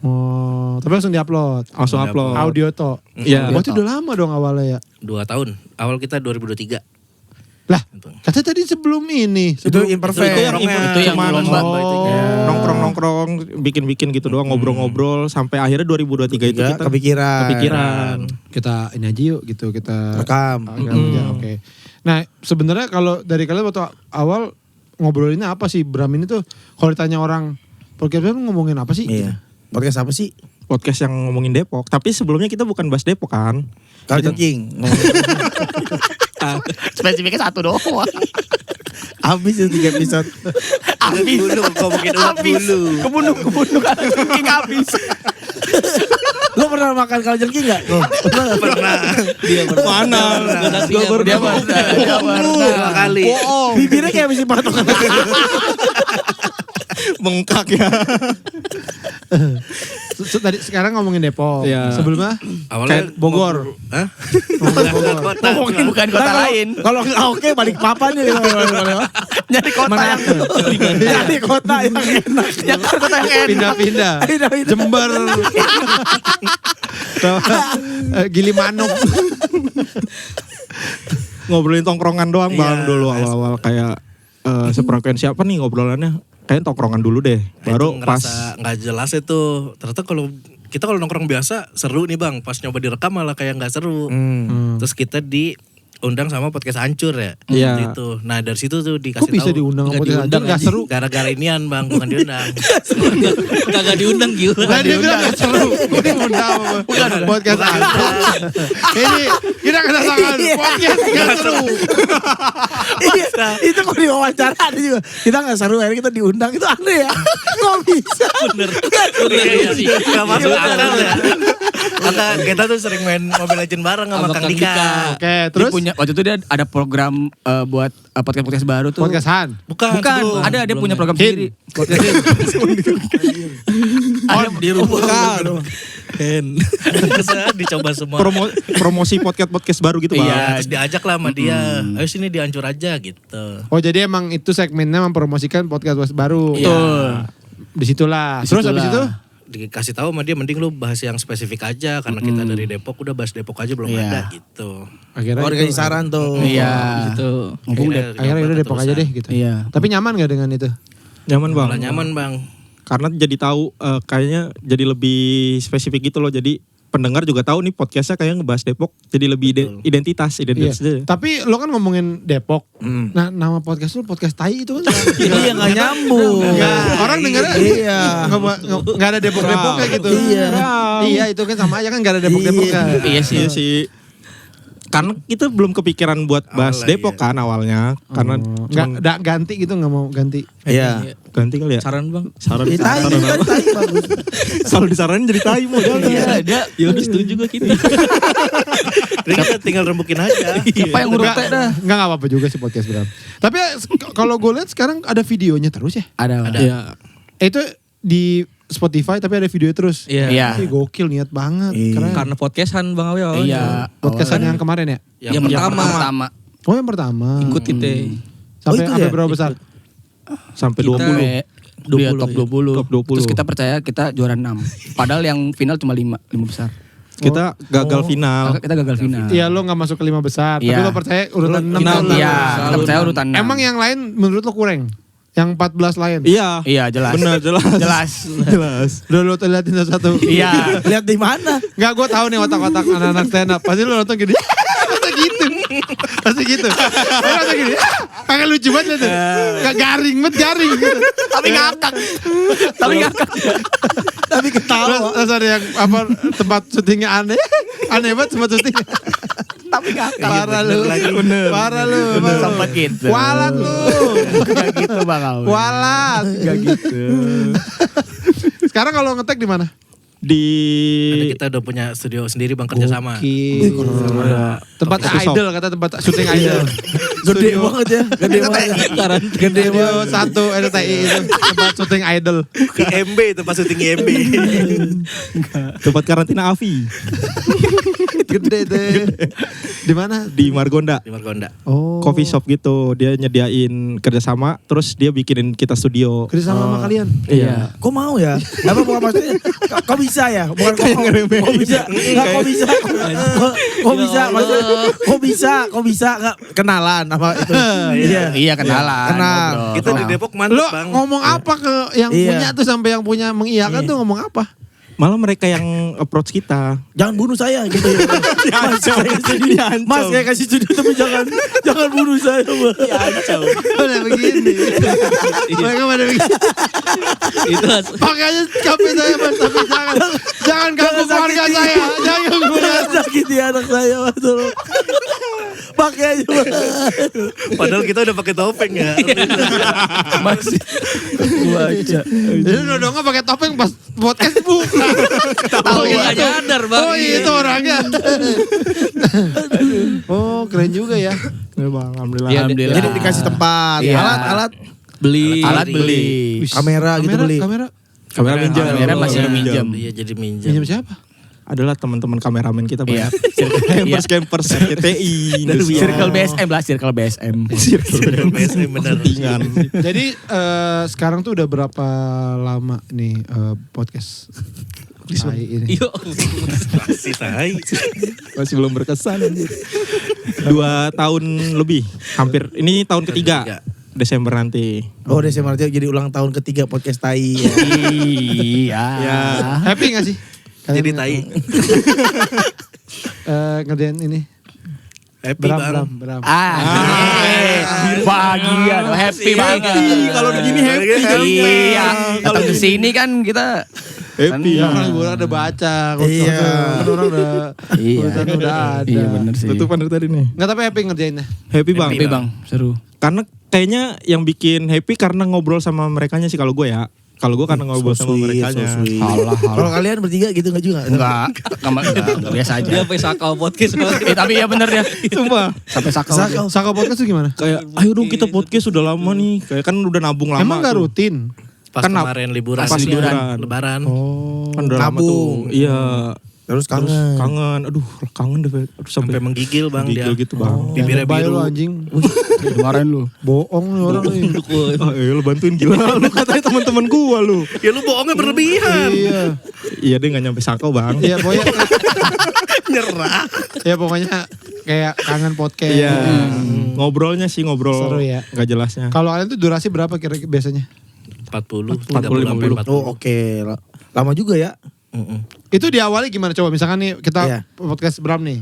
Oh, tapi langsung diupload. Langsung upload. Audio toh. Iya. Berarti udah lama dong awalnya ya. 2 tahun. Awal kita 2023. Lah, katanya tadi sebelum ini. Itu Sebelum imperfect. Itu yang Itu yang cuman lomba. nongkrong-nongkrong, bikin-bikin gitu doang, ngobrol-ngobrol sampai akhirnya 2023 itu kita kepikiran. kita ini aja yuk gitu, kita Rekam. aja, oke. Nah, sebenarnya kalau dari kalian waktu awal ngobrolinnya apa sih Bram ini tuh? Kalau ditanya orang podcast ngomongin apa sih? Iya. Podcast apa sih? podcast yang ngomongin Depok. Tapi sebelumnya kita bukan bahas Depok kan. Kalau jengking. Spesifiknya satu doang. Habis itu 3 episode. Habis. Dulu ngomongin ulat bulu. Kebunuh kalau jengking habis. Lo pernah makan kalau jengking enggak? Pernah. Dia Mana? Dia Dia pernah. 2 kali. Bibirnya kayak habis dipatok. Bengkak ya. Tadi sekarang ngomongin Depok. Iya. Sebelumnya Awalnya Bogor. Hah? Ngomongin bukan kota lain. Kalau oke balik papan gitu. Nyari kota yang Jadi kota yang enak. nyari kota yang enak. Pindah-pindah. Pindah-pindah. Jember. Gilimanuk. Ngobrolin tongkrongan doang Bang Iya. dulu awal-awal kayak sefrekuensi apa nih ngobrolannya? Kayaknya tongkrongan dulu deh. Baru Itu pas ngerasa nggak jelas itu. Ternyata kalau kita nongkrong biasa seru nih Bang. Pas nyoba direkam malah kayak nggak seru. Terus kita diundang sama podcast hancur ya. Iya. Gitu. Nah dari situ tuh Kok dikasih bisa tahu. diundang Nggak podcast diundang, Nggak seru. Gara-gara inian Bang, bukan diundang. Kagak diundang gila. Nah dia bilang gak seru. Ini undang podcast apa? Ini kita kedatangan podcast gak seru. Iya, itu kalau diwawancara ada juga. Kita gak seru, akhirnya kita diundang. Itu aneh ya. Kok bisa? Bener. Iya, sih. Gak masuk akal ya. Maka kita tuh sering main Mobile Legends bareng sama Sama Kang Kang Dika. Dika. Oke, Dia terus punya waktu itu dia ada program buat podcast baru tuh. podcastan. Bukan, Bukan, sebelum. ada dia punya program Hit. sendiri. Podcast Di rumah. Terus dicoba semua. promosi podcast baru gitu Bang. Iya, terus diajak lah sama dia. Ayo sini dihancur aja gitu. Oh jadi emang itu segmennya mempromosikan podcast baru. Betul. Disitulah. Terus habis itu? Dikasih tahu sama dia mending lu bahas yang spesifik aja karena kita dari Depok udah bahas Depok aja belum Iya. ada gitu. Akhirnya Oh, dikasih saran tuh. Iya. Gitu. Mumpung Akhirnya udah Depok aja deh gitu. Iya. Tapi nyaman gak dengan itu? Nyaman Bang. Malah nyaman Bang. Karena jadi tahu kayaknya jadi lebih spesifik gitu loh. Jadi pendengar juga tahu nih podcastnya kayak ngebahas Depok. Jadi lebih identitas Iya. aja. Tapi lo kan ngomongin Depok. Nah nama podcast lu podcast tai itu kan. Iya gak nyambung. Nggak, orang dengarnya Iya. nggak ada Depok-Depok kayak gitu. Iya. Iya itu kan sama aja kan nggak ada Depok-Depok kan. Iya sih. Karena kita belum kepikiran buat bahas Awalnya, Depok iya. kan awalnya. Karena Nggak ganti gitu nggak mau ganti. Iya. ganti kali ya. Saran Bang. Saran. Tai saran kan apa? tai bagus. Selalu disaranin jadi tai mau jangan. Iya, dia ya udah setuju gua kita. Jadi kita tinggal rembukin aja. Siapa yang ngurut teh dah? Nggak apa-apa juga sih podcast Bram. Tapi kalau gue lihat sekarang ada videonya terus ya. Ada. Iya. Itu di Spotify tapi ada video terus. Iya. Iya. Ih, gokil niat banget. Iya. Keren. Karena podcastan Bang Awi awalnya. Iya. Podcastan yang kemarin ya? Yang pertama. Pertama. Oh yang pertama. Ikut kita. Sampai itu sampai ya? berapa besar? Sampai Kita- 20. Dia 20, top ya. 20. Top 20. Terus kita percaya kita juara 6. Padahal yang final cuma 5 besar. Kita gagal final. Kita gagal final. Iya lo gak masuk ke 5 besar. Tapi Iya. lo percaya urutan 6. Final. Iya, kita percaya urutan 6. Emang yang lain menurut lo kurang? Yang 14 lain? Iya. Iya, jelas. Benar jelas. Jelas. Jelas. Udah lo liatin satu-satu? Iya. Lihat di mana? Enggak, gue tahu nih otak-otak anak-anak stand up. Pasti lo nonton gini. Pasti gitu. Pasti gitu. Pasti gini. Kagak lucu banget tuh. Gak garing garing gitu. Tapi ngakak. Tapi ngakak. Tapi ketawa. Terus ada yang apa tempat syutingnya aneh. Aneh banget tempat syutingnya. Tapi ngakak. Parah lu. Parah lu. Sempat gitu. Kualat lu. Gak gitu Bang Awi. Kualat. Gak gitu. Sekarang kalau ngetek di mana? Di Ada kita udah punya studio sendiri Bang kerja sama. Gokil. Tempat Coffee shop. idol kata tempat syuting idol. Gede banget ya. Gede banget. Gede Studio banget. 1 RTI itu tempat syuting idol. IMB itu pas syuting IMB. tempat karantina Avi Gede deh. Di mana? di Margonda. Di Margonda. Oh. Coffee shop gitu. Dia nyediain kerjasama, terus dia bikinin kita studio. Kerja sama sama kalian. Iya. Kok mau ya? Apa bukan maksudnya? Kok bisa ya? Bukan kok mau. Kok bisa? Enggak kok bisa? Kok bisa? Maksudnya kok bisa enggak kenalan apa itu? Iya kenalan. Kenal. ngobrol. Kita di Depok mantep Lo Bang. ngomong apa ke yang Iya. punya tuh sampai yang punya mengiyakan tuh ngomong apa? Malah mereka yang approach kita. Jangan bunuh saya gitu ya. Mas, saya kasih studio tapi jangan bunuh saya. Pada begini. Mereka pada begini. Itu Pakai aja HP saya Mas, tapi jangan ganggu keluarga saya. Jangan ganggu keluarga. Jangan sakiti anak saya, Mas. Pakai aja, Mas. Padahal kita udah pakai topeng ya. Masih baca. Jadi nodongnya pakai topeng pas podcast buka. tahu nggak nyadar bang. Oh iya itu orangnya. Oh keren juga ya. Alhamdulillah. Iya, Alhamdulillah. Jadi dikasih tempat, Iya. alat Beli. Alat beli. kamera gitu beli. Kamera minjam. Kamera masih minjam. Iya jadi minjam. Minjem siapa? Adalah teman-teman kameramen kita Iya. banyak. Campers CTI. Circle BSM lah, Circle BSM. BSM bener. Settingan. Jadi sekarang tuh udah berapa lama nih podcast Tai ini? Iya. Si tai. Masih belum berkesan. 2 tahun lebih. Hampir. Ini tahun ketiga. Desember nanti. Oh, Desember nanti jadi ulang tahun ketiga podcast Tai. Ya. Iya. Ya. Happy gak sih? Jadi tai. Ngerjain ini. Happy Bram. bang. Bahagia, happy banget. Kalau begini happy. Iya. Datang ke sini kan kita Happy. Ya kan gue udah baca. Iya. Orang udah. Iya. Udah ada. Iya bener sih. Tutupan dari tadi nih. Nggak tapi happy ngerjainnya. Happy bang. Happy bang, seru. Karena kayaknya yang bikin happy karena ngobrol sama merekanya sih kalau gue ya. Kalau gue karena ngobrol sama merekanya. Kalau kalian bertiga gitu enggak juga? Enggak biasa Dia aja. sampai sakau podcast. Tapi ya bener ya. Sumpah. Sampai sakau. Saka podcast tuh gimana? Kayak ayo dong kita podcast sudah lama nih. Kayak kan udah nabung lama. Emang nggak tuh. rutin? Pas Kan kemarin liburan. pas liburan. Lebaran. Oh. Kan udah lama Nabung. tuh. Iya. Terus Terus kangen. kangen. Aduh kangen deh. Aduh, Sampai menggigil bang dia. menggigil gitu bang. Bibirnya Baik biru. lu anjing. Kemarin lu. Bohong nih orang nih. Lu bantuin gila. Lu katanya teman-teman gua lu. Ya lu bohongnya berlebihan. Iya. Iya deh gak nyampe sakau bang. Iya pokoknya. Nyerah. Ya pokoknya kayak kangen podcast. Iya. Ngobrolnya sih ngobrol. Seru ya. Gak jelasnya. Kalau kalian tuh durasi berapa kira-kira biasanya? 40. 50. Oh, oke. Lama juga ya. Itu diawali gimana coba misalkan nih kita Iya. podcast Bram nih.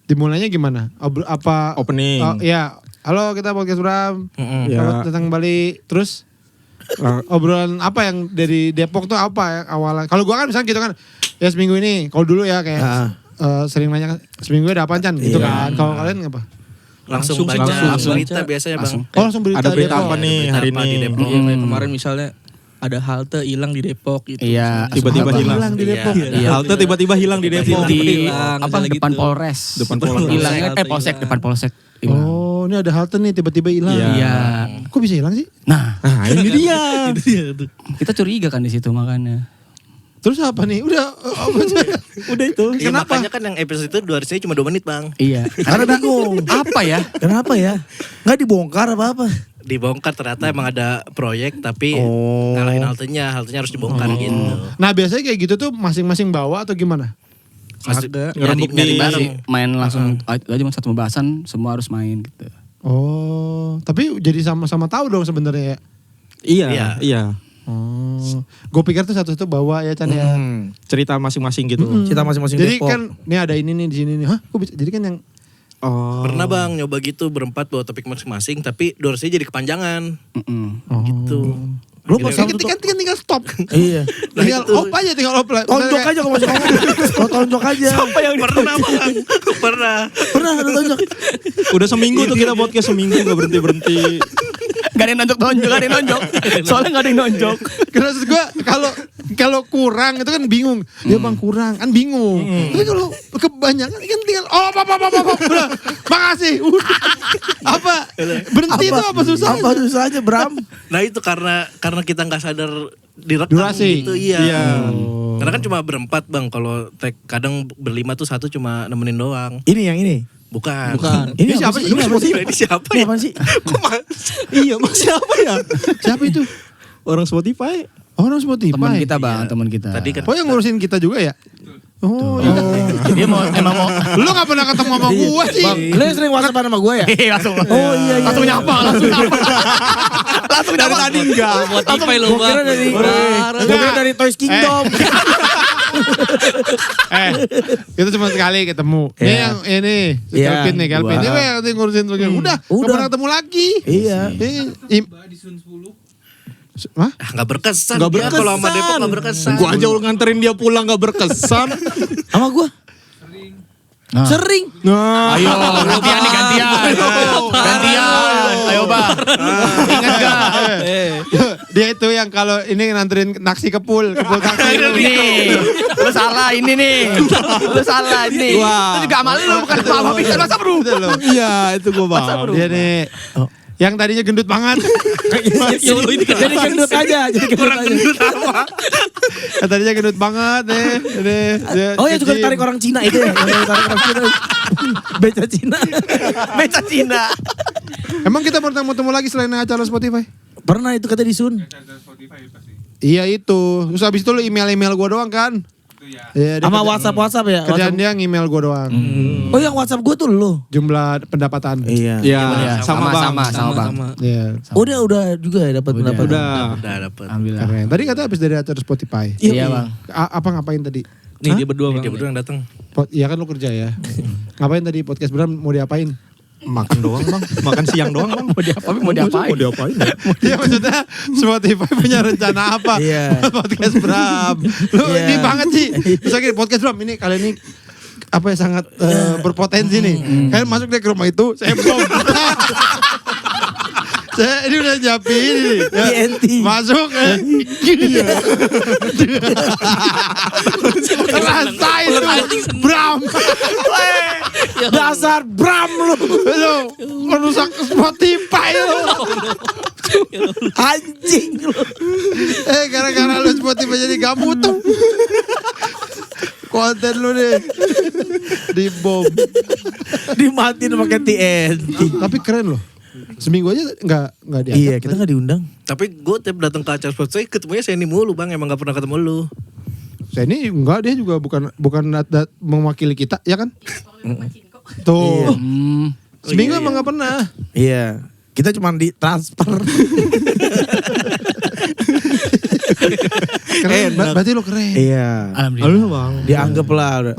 Dimulainya gimana? Apa Opening. Oh, iya. Halo kita podcast Bram. Ya. Selamat datang kembali. Terus obrolan apa yang dari Depok tuh apa ya awalnya? Kalau gua kan misalnya gitu kan. Ya seminggu ini. Kalau dulu ya kayak sering nanya kan seminggu ada apaan Chan gitu kan. Kalau kalian apa? Langsung baca langsung berita baca. biasanya bang. Oh langsung berita Ada berita Depok. apa nih Berita hari apa ini? di Depok? Iya kayak kemarin misalnya ada halte hilang di Depok gitu. Iya. Tiba-tiba Apa hilang. hilang di Depok. Iya. Halte tiba-tiba hilang di Depok. Di Hilang, apa misalnya depan gitu. Polres. Depan Polres. Hilangnya polsek depan polsek. Hilang. Oh ini ada halte nih tiba-tiba hilang. Iya. Iya. Kok bisa hilang sih? Nah, Nah ini dia. kita curiga kan di situ makanya. Terus apa nih? Udah apa aja? Udah itu. Ya, Kenapa? makanya kan yang episode itu durasinya cuma 2 menit bang. Iya. Karena bingung. Apa ya? Kenapa ya? Nggak dibongkar apa-apa? Dibongkar ternyata emang ada proyek tapi ngalahin haltenya harus dibongkar gitu. Nah biasanya kayak gitu tuh masing-masing bawa atau gimana? Ada. Nyari bareng. Main langsung aja cuma satu pembahasan, semua harus main gitu. Oh, tapi jadi sama-sama tahu dong sebenarnya ya. Iya. Iya. Oh, gue pikir tuh satu-satu bawa ya Chan ya. Cerita masing-masing gitu. Kita masing-masing Jadi Depok. kan nih ada ini nih di sini nih. Hah, kok bisa? Jadi kan yang Oh. Pernah bang nyoba gitu berempat bawa topik masing-masing tapi durasinya jadi kepanjangan gitu. lu pas tinggal stop. Iya. Tinggal op aja tinggal op. Tonjok aja kalau masih ngomong. Oh, tonjok aja. Siapa yang pernah bang? Pernah. Pernah ada tonjok. Udah seminggu tuh kita podcast seminggu gak berhenti-berhenti. Gak ada yang nonjok, gak ada yang nonjok. Soalnya gak ada yang nonjok. Maksud gue kalau kurang itu kan bingung. Ya bang kurang kan bingung. Tapi kalau kebanyakan kan tinggal apa. Udah, makasih. Udah. Apa? Berhenti itu apa susah? Apa susahnya Bram? Nah itu karena kita nggak sadar direkam Durasi. gitu iya. Iya. Karena kan cuma berempat bang. Kalau kadang berlima tuh satu cuma nemenin doang. Ini yang ini. Bukan. Ini siapa sih? Ini apa sih? Ini siapa Ini ya? apa sih? Iya, mas siapa ya? Siapa itu? Orang Spotify. Orang Spotify. Teman kita bang, teman kita. Tadi kan Oh yang ngurusin kita juga ya? Oh, iya. Dia emang mau. Lu gak pernah ketemu sama gua sih. Lu yang sering WhatsApp sama gue ya? Langsung. Oh iya. Langsung nyapa. Dari tadi enggak. Spotify lu Gue bang. kira dari Toys Kingdom. Kita cuma sekali ketemu. Ini Iya. yang ini, si Iya, Kelvin nih, Kelvin. gua. Ini yang ngurusin truknya. Udah, Udah. gak pernah ketemu lagi. Iya. Hah? Ah, nggak berkesan. Nggak dia berkesan. Kalau sama Depok nggak berkesan. Gua aja nganterin dia pulang gak berkesan. Sama gua. Sering. Ayo, gantian nih gantian. Gantian. Ayo Bang. Ingat gak? Dia itu yang kalau ini nganterin taksi ke pool taksi. Nih, lu salah ini nih. Lu salah ini. Wah. Itu juga amal lu bukan sama bisa masa bro. Betul loh. Iya, itu gua bang. Dia nih yang tadinya gendut banget. Jadi gendut aja. Jadi gendut aja. Yang tadinya gendut banget nih. Dia Oh ya juga ke gym. tarik orang Cina itu ya. Yang tarik orang Cina. Beca Cina. Beca Cina. Emang kita pernah mau ketemu lagi selain acara Spotify? Pernah itu kata di Sun. Iya itu. Terus habis itu lu email gua doang kan? Iya, dia Sama kerja- WhatsApp ya. Kerjaan dia nge-email gua doang. Oh yang WhatsApp gue tuh lo. Jumlah pendapatan. Iya. Iya, sama bang. Sama Bang. Iya. Oh dia udah juga ya dapat pendapat. Udah. Udah dapet. Alhamdulillah. Keren. Tadi kata habis dari acara Spotify. Iya Bang. Apa ngapain tadi? Nih dia berdua bang. Dia berdua yang datang. Iya kan lu kerja ya. Ngapain tadi podcast Bram mau diapain? Makan doang bang. Makan siang doang bang. Mau diapain? Mau diapain? Mau diapain? Iya maksudnya Spotify punya rencana apa? Iya. Podcast Bram. Lu Iya. ini banget sih. Misalnya podcast Bram ini kali ini apa ya sangat berpotensi nih. Kalian masuk deh ke rumah itu, saya bom. Saya ini udah nyiapin ini. Ya, TNT. masuk. Terasa itu Bram. Dasar Bram lu. Lu merusak Spotify lu. Anjing lu. Gara-gara lu Spotify jadi gak mutu. Konten lu nih dibom. Dimatiin pakai TNT. Tapi keren loh. Seminggu aja nggak diangkat. Iya kita nggak diundang. Tapi gue tiap datang ke acara Spotify ketemunya Seni mulu bang. Emang gak pernah ketemu lu. Saya ini enggak, dia juga bukan mewakili kita, ya kan? Tuh. Seminggu emang nggak pernah. Iya. Kita cuma di transfer. Keren, berarti lo keren. Iya. Alhamdulillah. bang. Dianggap lah.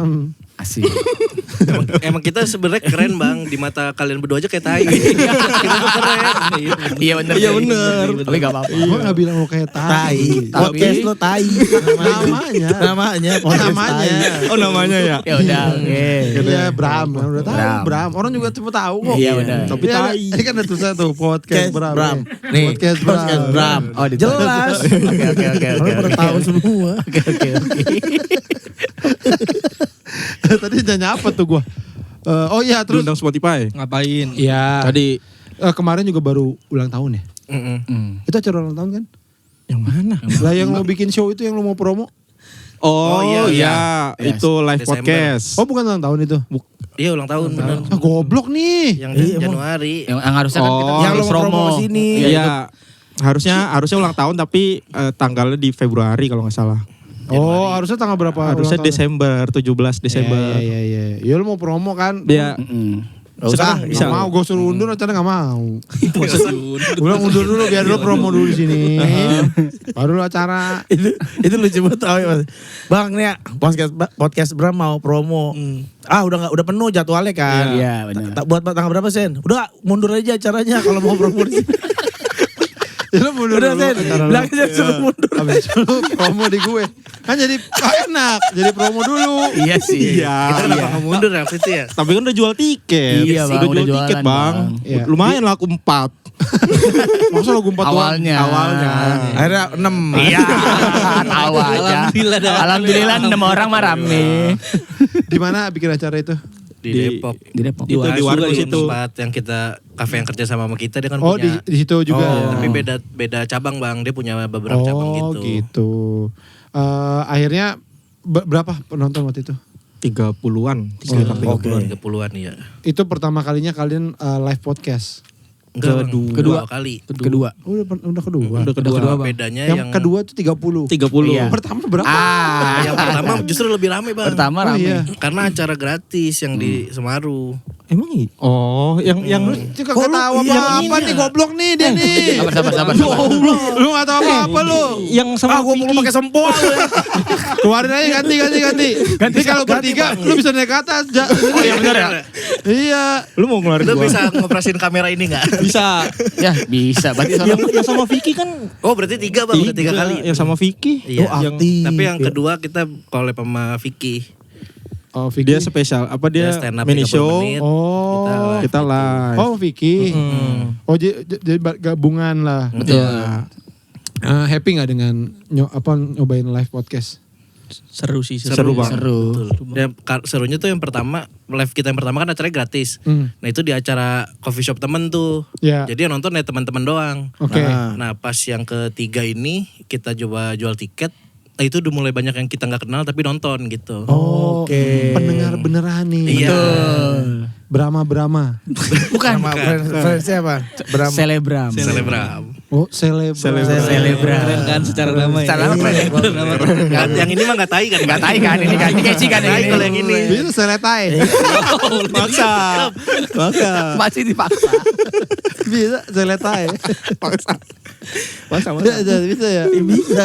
Asik. Emang kita sebenarnya keren bang. Di mata kalian berdua aja kayak tai. Kita tuh keren. Iya bener. Iya bener. Tapi gak apa-apa. Gua nggak bilang lo kayak tai. Podcast lo tai. Namanya. Namanya. Podcast Namanya. tai. Oh namanya ya. Ya udah. Oke. Iya Bram, udah tahu Bram. Bram. Orang juga cuma tahu kok. Iya, benar. Tapi tai. Ini kan ada tulisan tuh podcast Bram. Bram. Nih. Podcast Bram. Podcast Bram. Oh Jelas. Oke. Orang pada tahu semua. Oke. Tadi nanya apa tuh gua? Oh iya terus. Diundang Spotify. Ngapain? Iya. Tadi Kemarin juga baru ulang tahun ya. Itu acara ulang tahun kan? yang mana? Lah yang lo bikin show itu yang lo mau promo? Oh, iya. iya, Yes. itu live Desember. podcast. Oh bukan ulang tahun itu? Iya ulang tahun bener. Ah, goblok nih. Yang Iya, emang. Januari. Yang harusnya kan kita Oh. Yang lo harus mau promo ke sini. Iya. Harusnya ulang tahun tapi tanggalnya di Februari kalau nggak salah. Oh harusnya tanggal berapa? Harusnya ulang tahun? Desember, 17 Desember. Iya. Ya lo mau promo kan? Dia Gak usah. Bisa. Gak mau, gue suruh undur acara gak mau. Gue bilang undur dulu biar lo promo dulu di sini. Baru lo acara. itu lucu banget tau ya, Mas. Bang nih ya, podcast Bram mau promo. Udah penuh jadwalnya kan. Iya, benar. Buat tanggal berapa Sen? Udah mundur aja acaranya kalau mau promo di sini. Ya lo mundur Udah dulu Sen, acara lo. bilang aja suruh mundur. Habis itu lo promo di gue. Kan jadi enak. Jadi promo dulu. Iya sih. Kita kenapa nggak mundur waktu itu ya? tapi kan udah jual tiket. Iya, Bang, udah udah jual tiket, jualan, Bang. Bang. Iya. Lumayan laku 4. Masa lo gumpat doang? Awalnya. Akhirnya 6. Iya, tahu aja. Alhamdulillah dah. Alhamdulillah 6 orang mah rame. Di mana bikin acara itu? Di Depok. Di Depok. Itu di warung Di situ. tempat yang kita kafe yang kerja sama kita dia kan Oh punya. di situ juga. Oh, tapi beda cabang bang. Dia punya beberapa cabang gitu. Oh gitu. Akhirnya berapa penonton waktu itu? 30-an, sekitar 30-an. 30-an ya. Itu pertama kalinya kalian live podcast. Enggak, Bang. Kedua. Kali. Kedua. Oh, udah kedua. Udah kedua. Bedanya Yang kedua tuh 30. 30. Iya. Pertama berapa? yang pertama justru lebih rame bang. Pertama Oh, rame. iya. Karena acara gratis yang di Semaru. Emang iya? Oh, yang Juga gak tahu apa-apa nih, goblok nih dia nih. Sabar. Lu gak tahu apa-apa lu. yang sama Gue mau pakai sempoa. Keluarin aja ganti. Nanti kalau bertiga lu bisa naik ke atas. Oh iya benar ya. Iya. lu mau ngeluarin Lu gua? bisa ngoperasin kamera ini gak? Bisa. Ya bisa. Berarti yang sama Vicky kan Oh berarti 3 bang, udah 3 kali. Yang sama Vicky. Iya. Oh, yang aktif. Tapi yang kedua kita collab sama Vicky. Oh, Vicky. dia spesial apa dia Dia stand up mini 30 show. menit. Oh. Kita live. Oh, Vicky. Oh, jadi gabungan lah. betul. Happy nggak dengan nyobain live podcast? Seru sih. Seru banget. Seru. Dan serunya tuh yang pertama, live kita yang pertama kan acaranya gratis. Nah itu di acara coffee shop temen tuh. Ya. Jadi yang nonton ya teman-teman doang. Oke. Nah pas yang ketiga ini kita coba jual tiket. Nah itu udah mulai banyak yang kita nggak kenal tapi nonton gitu. Oh, pendengar beneran nih. Iya. Brahma. Bukan. Fansnya apa? Selebgram. Selebgram. Oh, selebgram. Keren kan secara nama ya. Secara nama keren ya? Yang ini mah nggak tai kan? Nggak tai kan ini kan? Ini keci kan Tai ini. kalau yang ini. Bisa seletai. Maksa. Masih dipaksa. Bisa seletai. Masa. Bisa ya. Bisa.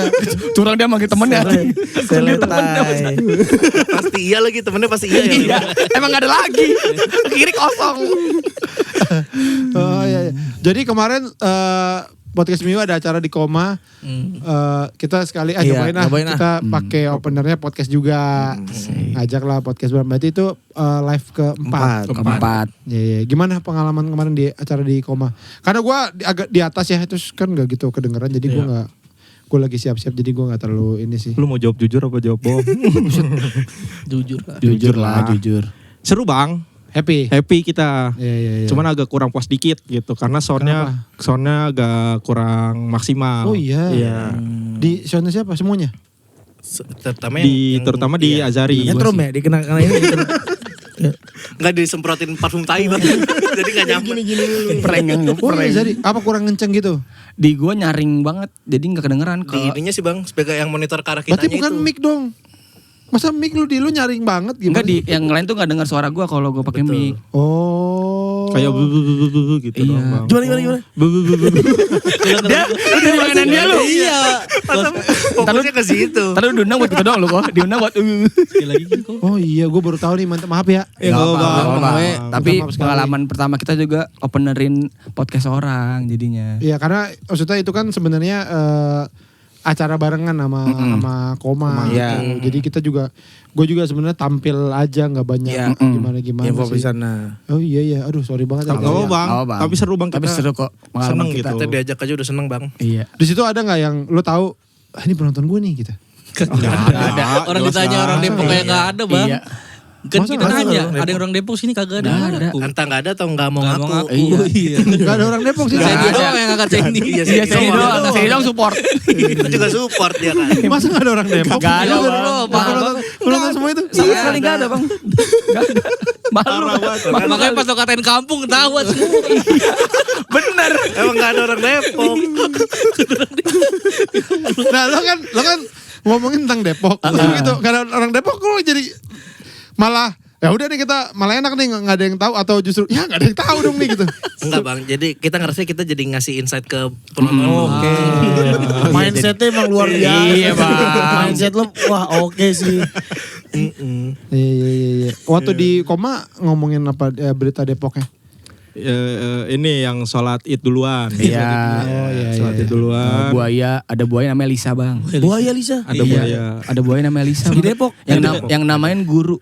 Curang dia manggil temennya. Seletai. Pasti iya lagi temennya pasti iya. Iya. Emang gak ada lagi. Kiri kosong. Oh iya. Jadi kemarin podcast Mio ada acara di Koma. Kita sekali Iya, nyobain nyobain kita pakai openernya podcast juga. Ngajak lah podcast berarti itu live keempat. Keempat. Iya. Gimana pengalaman kemarin di acara di Koma? Karena gue agak di atas ya, terus kan gak gitu kedengeran, jadi gue nggak. Gue lagi siap-siap jadi gue gak terlalu ini sih. Lu mau jawab jujur apa jawab bohong? Jujur lah. Jujur. Seru bang. Happy. Happy kita. Iya. Cuman agak kurang puas dikit gitu karena soundnya agak kurang maksimal. Oh iya. Iya. Di soundnya siapa semuanya? Terutama yang Terutama di iya. Azari. Nyetrum ya dikenal karena ini. Nggak disemprotin parfum tai bang. Jadi nggak nyaman. Prank yang Oh iya, jadi apa kurang kenceng gitu? Di gua nyaring banget. Jadi gak kedengeran. Di ininya sih bang, sebagai yang monitor ke arah kitanya Berarti bukan itu. mic dong. Masa mic lu nyaring banget gimana? Enggak di yang lain tuh gak dengar suara gua kalau gua pakai mic. Oh. Kayak gitu Iya. doang bang. Gimana? Dia udah di mainan dia lu. Iya. Fokusnya ke situ. Tadi lu diundang buat gitu doang lu kok. Diundang buat Sekali lagi kok. Oh iya, gue baru tahu nih, maaf ya. Ya, nggak apa-apa. Tapi Maaf sekali. pengalaman pertama kita juga openerin podcast orang jadinya. Iya, karena maksudnya itu kan sebenarnya acara barengan sama Koma. Iya. Gitu. Jadi kita juga, gue juga sebenarnya tampil aja, nggak banyak Iya. gimana Info di sih. sana. Oh iya, aduh sorry banget. Gak apa bang. Apa, Bang? Tapi seru bang. Tapi kita seru kok pengalaman seneng kita. gitu. Kita diajak aja udah seneng bang. Iya. Di situ ada nggak yang lo tahu? Ini penonton gue nih gitu. Gak ada. Orang jelas ditanya lah. orang Depok kayak gak ada bang. Iya. Kan Masa kita nggak ada nanya, orang ada yang orang Depok sini kagak ada. Nggak ada. Aku. Entah nggak ada atau nggak mau Nggak ngaku. Iya. Iya. Gak ada orang Depok sih. Saya Nggak dia ada. doang yang ngangkat Sandy. Iya, Iya, saya doang support. Kita juga support dia kan. Masa gak ada orang Depok? Nggak ada, Lu- Bang. lu- penonton- penonton semua itu. Sama sekali gak ada bang. Gak ada. Malu. Makanya pas lo katain kampung ketahuan semua. Bener. Emang nggak ada orang Depok. Nah lo kan ngomongin tentang Depok gitu. Karena orang Depok lo jadi malah ya udah nih kita malah enak nih nggak ada yang tahu atau justru ya nggak ada yang tahu dong nih gitu. Enggak bang, jadi kita ngerasa kita jadi ngasih insight ke penonton. Oke. Mindsetnya emang luar biasa. Iya, Bang. Mindset lo wah oke sih. Iya. Waktu di Koma ngomongin apa berita Depoknya? Ini yang sholat id duluan. Iya. Oh iya. Sholat id duluan. Ada buaya namanya Lisa bang. Buaya Lisa. Ada buaya. Ada buaya namanya Lisa. Di Bang. Depok. Yang namain guru.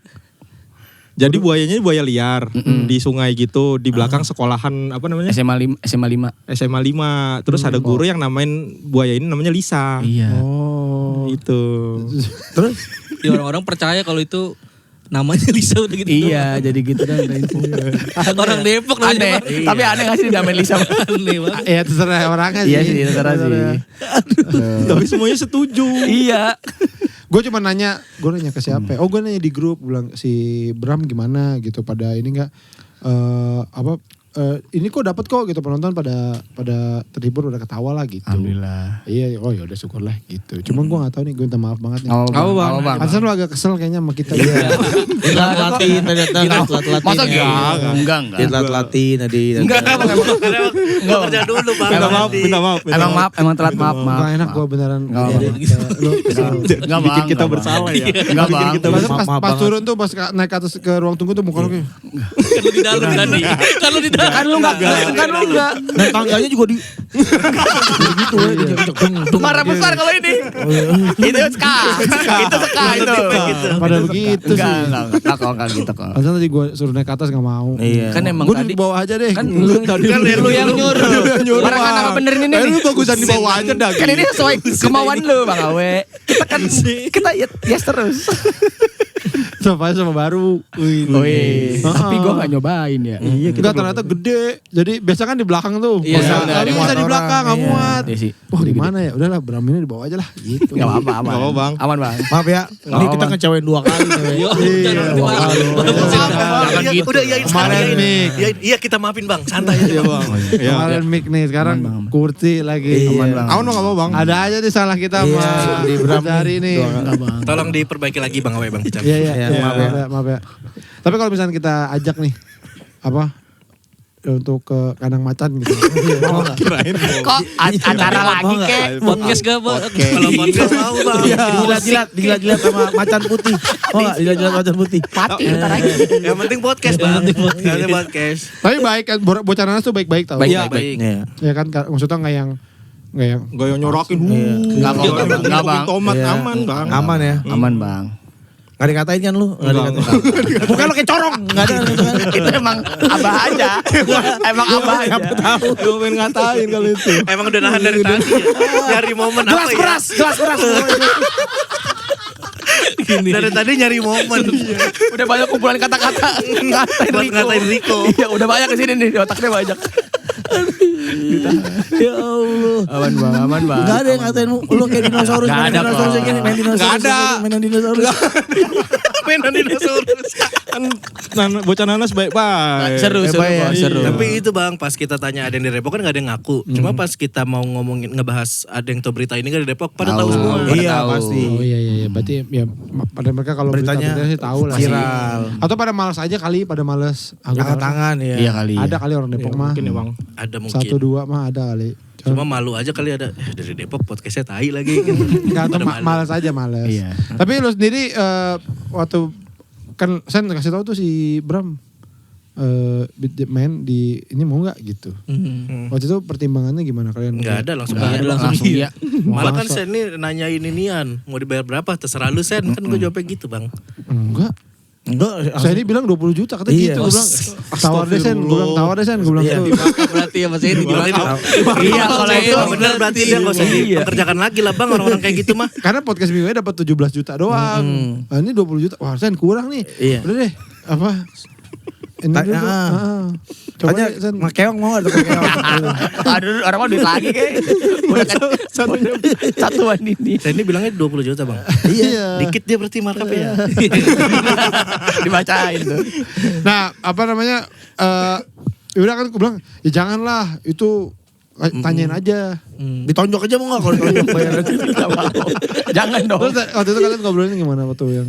Jadi buayanya buaya liar di sungai gitu di belakang sekolahan apa namanya? SMA 5. SMA 5. Terus ada guru yang namain buaya ini namanya Lisa. Iya. Oh. Itu. Terus Ya, orang-orang percaya kalau itu namanya Lisa udah gitu. Iya, jadi gitu dah udah info. Orang Depok namanya. Aneh. Tapi aneh gak sih dinamain Lisa? Aneh banget. Ya terserah orangnya sih. Iya sih, terserah sih. Tapi semuanya setuju. Iya. Gue cuma nanya ke siapa? Oh gue nanya di grup, bilang si Bram gimana gitu pada ini nggak apa ini kok dapat kok gitu, penonton pada terhibur, udah ketawa lah gitu. Alhamdulillah. Iya, oh ya udah syukur lah gitu. Cuman gue nggak tahu nih, gue minta maaf banget nih. Bang. Pantesan lu agak kesel kayaknya sama kita. Telat-telatin ternyata. Telat-telatin. Masa gitu? Enggak. Telat-telatin tadi. Enggak. Gue kerja dulu bang. Minta maaf. Emang maaf, emang telat maaf. Gak enak gue beneran. Nggak Lu kesel. Enggak Bikin kita bersalah ya. Enggak bang. Pas turun tuh, pas naik ke atas ke ruang tunggu tuh muka lu kayak. Kan lu di dalam tadi. Kan lu di dalam. Kan lu enggak. Dan tangganya juga di gitu ya. Marah besar kalau ini. Itu ska. Itu ska itu. Pada begitu sih. Enggak gitu kok. Pantesan tadi gue suruh naik ke atas gak mau. Iya. Kan emang Gue tadi di bawah aja deh. kan lu yang nyuruh. Marah kan apa benerin ini? Lu bagusan di bawah aja dah. Kan ini sesuai kemauan lu Bang Awe. Kita kan kita yes terus. Sama baru. Wih, tapi gue gak nyobain ya. Iya, Enggak, ternyata gede. Jadi biasa kan di belakang tuh. Iya, Nggak bisa di belakang, gak muat. Iya sih. Wah gimana ya? Udahlah, Bram ini dibawa aja lah. Gitu. Gak apa-apa, aman. Gak apa, Bang. Aman Bang. Maaf ya. Ini kita ngecewain 2 kali. Jangan gitu. Udah iyain sekarang. Kemarin Mik. Iya kita maafin bang. Santai aja bang. Kemarin Mik nih, sekarang Kurti lagi. Aman, Bang. Awan gak apa bang. Ada aja nih salah kita sama di Bram hari ini. Tolong diperbaiki lagi bang Awe bang. Iya, maaf ya. Tapi kalau misalnya kita ajak nih, apa? Untuk ke kandang macan gitu. Mau nggak? Kok acara lagi kek? Podcast gak bang? Kalau podcast mau bang. Dijilat sama macan putih. Oh enggak, dijilat macan putih. Mati ntar aja. Yang penting podcast bang. Yang penting podcast. Tapi baik kan, bocah nanas tuh baik-baik tau. Iya baik. Iya. Ya kan, maksudnya nggak yang Gak yang nyorokin. Enggak bang. Enggak bang. Tomat Iya. aman bang. Aman ya. Aman bang. Gak dikatain kan lu? Gak dikatain. Bukan lu kayak corong. Gak ada. Itu emang abah aja. Emang abah aja. Gue pengen ngatain kalau itu. Emang udah nahan dari tadi ya. Nyari momen apa ya? Gelas beras. Dari tadi nyari momen. Udah banyak kumpulan kata-kata Buat ngatain Rico. Iya udah banyak kesini nih. Di otaknya banyak. Ya Allah. Aman bang. Gak ada yang ngatain lu kayak dinosaurus. Gak ada, Dinosaurus kok. yang gini. Main dinosaurus. Gak ada. Main dinosaurus. Mainan dinosaurus. Kan bocah nanas baik-baik. Seru Bang. seru. Tapi itu bang, pas kita tanya ada yang di Depok kan gak ada yang ngaku. Cuma pas kita mau ngomongin ngebahas ada yang tahu berita ini kan di Depok, pada tahu semua. Iya pasti. Oh iya, berarti ya pada mereka kalau Beritanya berita sih tahu lah. viral. Atau pada malas aja kali, pada malas Angkat tangan ya. Iya kali. Ada kali orang Depok mah. Mungkin ya bang. Ada mungkin. 1-2 mah ada kali. Cuma malu aja kali ada dari Depok podcastnya tai lagi gitu. Enggak, Pada malu. malas aja malas. Iya. Tapi lu sendiri waktu kan saya kasih tahu tuh si Bram main di ini mau nggak gitu. Waktu itu pertimbangannya gimana kalian? Nggak ada langsung. Nggak ada, iya. langsung iya. Malah kan Masa? Sen ini nanyain inian, mau dibayar berapa? Terserah lu Sen, kan gue jawabnya gitu bang. Enggak. Enggak. Saya ini bilang 20 juta kata Iya. gitu. Gue bilang tawar deh Sen, gue bilang tawar deh Sen, gue bilang Iya. gitu. Berarti ya Mas Edi gimana? Iya kalau itu benar berarti dia nggak usah dipekerjakan lagi lah bang orang-orang kayak gitu mah. Karena podcast minggunya dapat 17 juta doang. Nah, ini 20 juta. Wah, Sen kurang nih. Iya. Udah deh. Apa? Ini Tanya, dulu. Coba Tanya, deh, Sen. Keong mau gak tuh keong? Aduh orang mau duit lagi kek. Udah kan satuan ini. Sen ini bilangnya 20 juta bang. Iya. Dikit dia berarti markupnya ya. Dibacain tuh. Nah, apa namanya? Udah kan gue bilang, ya janganlah itu tanyain aja. Ditonjok aja mau gak kalau ditonjok bayaran? Nggak mau. Jangan dong. Terus waktu itu kalian ngobrolin gimana waktu yang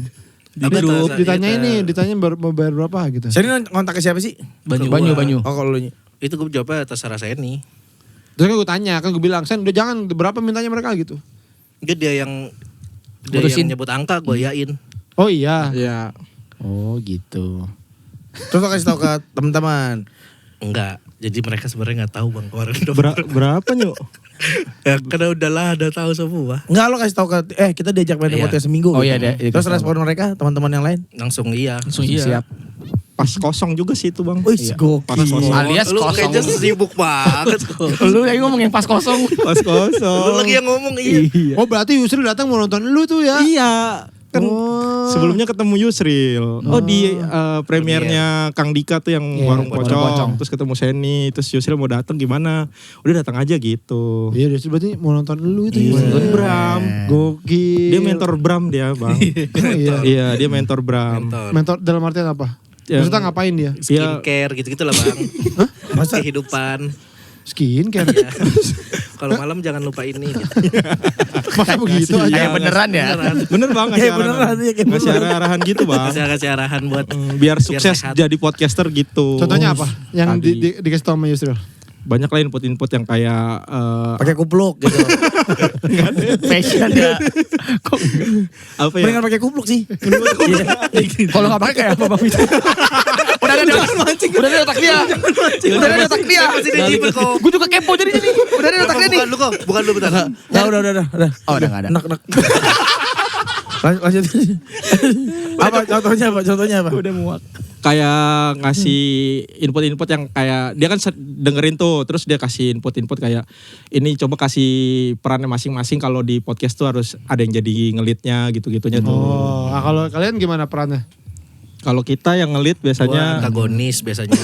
Apa ditanya itu? ini, ditanya mau bayar berapa gitu. Saya ini kontaknya siapa sih? Banyu. Oh kalau lu Itu gue jawabnya terserah saya nih. Terus kan gue tanya, kan gue bilang, Sen udah jangan berapa mintanya mereka gitu. Dia yang Mutusin. nyebut angka gue yain. Oh iya. Iya. Oh gitu. Terus lo kasih tau ke teman-teman. Enggak. Jadi mereka sebenarnya nggak tahu bang kemarin. Berapa nyok? Ya karena udahlah udah tahu semua. Enggak lo kasih tau ke kita diajak main Iya. podcast seminggu. Oh gitu. iya, Terus respon mereka teman-teman yang lain. Langsung iya. Langsung iya. Siap. Pas kosong juga sih itu bang. Wih gokil. Alias Lu kosong. kayaknya sibuk banget. Lu yang ngomong yang pas kosong. Pas kosong. Lu lagi yang ngomong iya. Oh berarti Yusril datang mau nonton lu tuh ya? Iya. Kan Oh. sebelumnya ketemu Yusril. Oh di premiernya Kang Dika tuh yang Iya, warung warung pocong. Terus ketemu Seni. Terus Yusril mau datang gimana? Udah datang aja gitu. Iya Yusril berarti mau nonton lu itu Nonton Yusril. Bram. Gokil. Dia mentor Bram dia bang. Oh, iya. Iya dia mentor Bram. Mentor dalam artian apa? Maksudnya ngapain dia? skincare gitu-gitu lah bang. Masa Kehidupan. Skincare. Kalau malam jangan lupa ini. Gitu. Masa begitu aja? Kayak beneran ya. Bener bang, kayak beneran ya, kayak ngasih beneran. arahan gitu bang. Kasih arahan buat Biar sukses sehat. jadi podcaster gitu. Contohnya apa? Yang Tadi. dikasih tau sama Yusril? Banyak lah input-input yang kayak Pakai kupluk gitu. Fashion ya. Kok apa ya? Mendingan pakai kupluk sih. kalau nggak pakai kayak apa Bang Vito? Udah ada di otak dia. Udah ada di otak dia. Masih dia nyimpen kok. Gue juga kepo jadi nih. Udah ada di otak dia nih. Bukan lu kok, bukan lu bentar. Ya udah. Oh udah nggak ada. Nak. Lanjut. Apa contohnya apa? Udah muak. Kayak ngasih input-input yang kayak dia kan dengerin tuh, terus dia kasih input-input kayak ini coba kasih perannya masing-masing, kalau di podcast tuh harus ada yang jadi ngelitnya gitu-gitunya tuh. Oh, nah kalau kalian gimana perannya? Kalau kita yang ngelit Gua biasanya antagonis biasanya.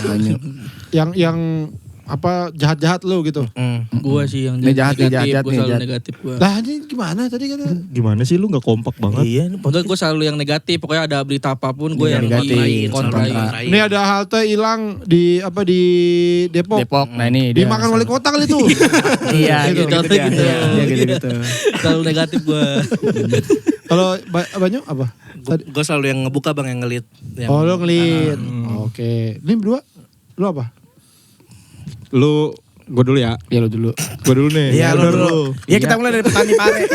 Yang apa jahat-jahat lu gitu? Gua sih yang Nih jahat, negatif, gua nih, selalu jahat. negatif gua. Lah ini gimana tadi kata? gimana sih lu nggak kompak banget? Iya, Enggak, gue selalu yang negatif. Pokoknya ada berita apapun gue yang Negatif, kontrain. Ini ada halte hilang di Depok. Depok. Nah ini dia. Dimakan wali kota kali itu. Iya Gitu, gitu. gitu. Iya gitu. Selalu negatif gue. Kalau Banyu apa? Tadi. Gue selalu yang ngebuka bang, yang ngelit. Yang Oh lo ngelit. Oke. Ini berdua? Lu apa? Lu, gue dulu ya. Ya lu dulu. Gue dulu nih. Iya, Lu lu. Iya, kita mulai dari petani pare.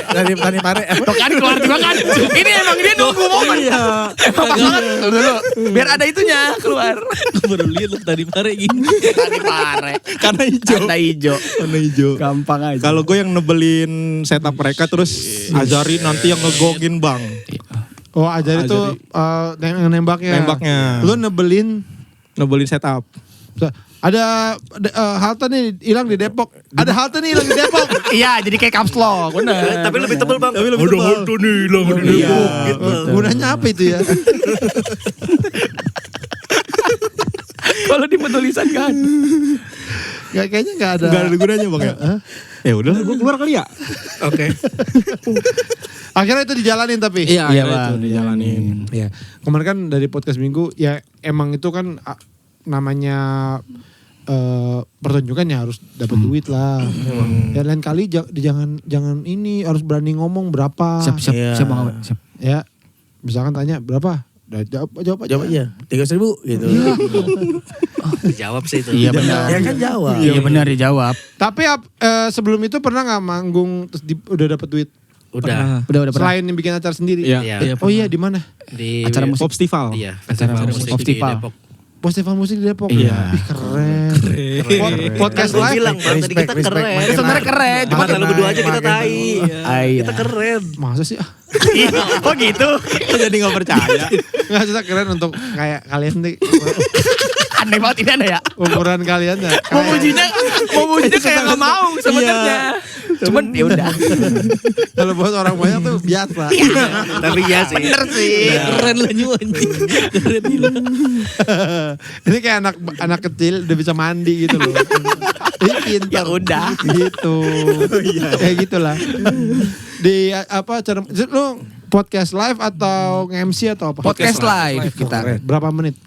Dari petani pare. Tuh kan keluar juga kan. Ini emang dia nunggu momen. Iya. Emang pas banget. Lu dulu. Biar ada itunya keluar. Gue baru lihat lu tadi pare gini. Tadi pare. Karena hijau. Tanda hijau. Karena hijau. Gampang aja. Kalau gue yang nebelin setup mereka, terus Azari nanti yang ngegongin bang. Oh Ajari itu nembaknya. Nembaknya. Lu nebelin. Nebelin setup. Ada halte nih hilang di Depok. Ada halte nih hilang di Depok. Iya, jadi kayak caps lock. Bener. Tapi lebih tebel bang. Tapi lebih tebal. Ada halte nih hilang di Iya. Depok. Gitu. Gunanya apa itu ya? Kalau di penulisan kan. Kayaknya nggak ada. Gak ada gunanya bang ya? Ya udah gue keluar kali ya. Oke. Akhirnya itu dijalanin tapi. Iya, Iya, akhirnya Bang. itu dijalanin. Ya, kemarin kan dari podcast minggu ya emang itu kan namanya pertunjukan ya harus dapat duit lah. Ya lain kali jangan ini harus berani ngomong berapa. Siap Iya. Siap. Ya, misalkan tanya berapa? Udah jawab aja. Jawab aja. 300.000 gitu. Jawab sih itu. Iya benar. Ya kan jawab. Iya benar dijawab. Tapi sebelum itu pernah nggak manggung terus udah dapat duit? Udah. Udah pernah. Selain yang bikin acara sendiri. Iya. Iya. Oh iya di mana? Di Acara musik. Festival. Iya. Acara Festival musik. musik di Festival. Depok. Festival musik di Depok. Iya. Ih, keren. Podcast Kan gua live. bilang bang, tadi kita Respect, keren. respect. Sebenarnya keren. Cuma Makin lu berdua aja naik, kita makin tai. Iya. Kita keren. Masa sih? Oh gitu. Jadi gak percaya. Nggak susah keren untuk kayak kalian nih. Aneh banget ini ada ya. Umuran kalian ya. Memujinya kayak nggak mau sebenarnya. Cuman ya udah. Kalau buat orang banyak tuh biasa. Tapi iya sih. Bener sih. Keren lah nyu anjing. Keren gila. Ini kayak anak kecil udah bisa mandi gitu loh. Ini pintar. Ya udah. Gitu. Kayak gitulah. Di apa acara lu podcast live atau MC atau apa? Podcast live kita. Berapa menit?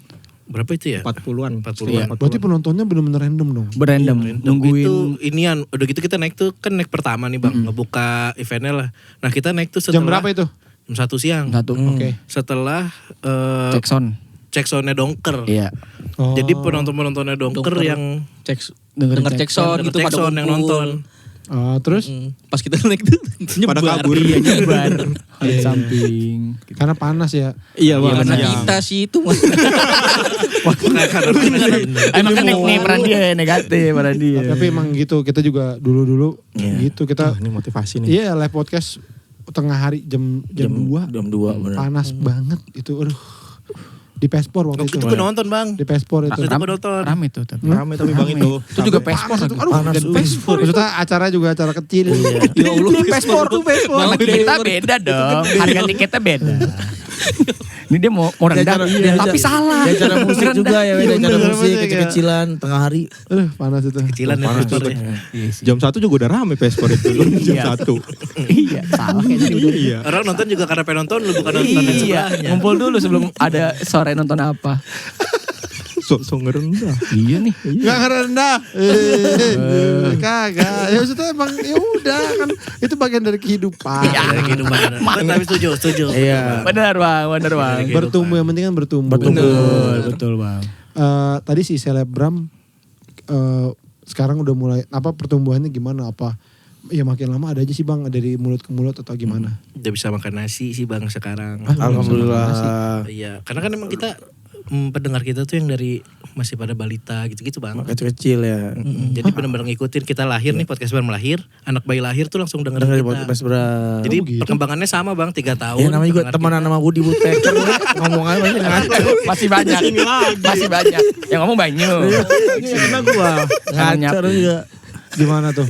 Berapa itu ya? 40-an. 40-an. Berarti penontonnya bener-bener random dong. Berandom. Itu Nungguin. inian. Udah gitu kita naik tuh kan naik pertama nih bang. Ngebuka eventnya lah. Nah kita naik tuh setelah. Jam berapa itu? Jam 1 siang. Satu. Oke. Setelah Jackson. cek soundnya dongker. Iya. Oh. Jadi penonton-penontonnya dongker Dongker. yang Denger cek sound gitu cek pada sound yang kumpul. nonton. Terus Pas kita naik tuh Pada nyebar. kabur. Iya nyebar. Di Iya. samping. karena panas ya. Iya bang. Karena Iya. kita sih itu mah. Emang kan nih peran dia negatif peran dia. Tapi emang gitu kita juga dulu gitu kita. Wah, ini motivasi nih. Iya live podcast tengah hari jam 2. Jam 2 bener. Panas banget itu. Aduh. Di Pespor waktu Waktu itu. itu gue nonton bang. Di Pespor itu. Itu gue nonton. Rame tuh tapi. Rame tapi bang itu. Itu juga pespor Panas lagi. itu. Aduh, Panas dan tuh. Pespor. Maksudnya acara juga acara kecil. Ya Allah. Pespor tuh pespor. Malah Kita keluar. beda dong. Harga tiketnya beda. Ini dia mau rendah, tapi salah. Dia acara musik juga ya, dia acara Bener, musik bener, kecil-kecilan tengah hari. Panas itu. Kecilan ya Vespernya. Jam 1 juga udah rame PS4 itu. Jam 1. Iya, salah kayaknya dia udah. Iya. Orang nonton juga karena pengen nonton, lu bukan nonton yang Iya, sebelahnya. ngumpul dulu sebelum ada sore nonton apa. Sok ngerendah. Iya nih. Gak rendah. Kagak. Ya maksudnya emang ya udah kan itu bagian dari kehidupan. Dari kehidupan. Tapi setuju. Iya. Benar bang. Bertumbuh yang penting kan bertumbuh. Betul bang. Tadi si selebgram sekarang udah mulai apa pertumbuhannya gimana apa? Ya makin lama ada aja sih bang dari mulut ke mulut atau gimana? Udah bisa makan nasi sih bang sekarang. Alhamdulillah. Iya, karena kan emang kita pendengar kita tuh yang dari masih pada balita gitu-gitu bang. Kecil-kecil ya. Jadi benar-benar ngikutin kita lahir nih podcast Bram lahir, anak bayi lahir tuh langsung dengerin Dengar di kita. podcast Bram. Jadi perkembangannya sama bang 3 tahun. Ya namanya juga pendengar temenan kita. sama Budi Woodpecker. Ngomong aja masih ngaco. Masih banyak. Yang ngomong banyak. Karena gua ngaco juga. Gimana tuh?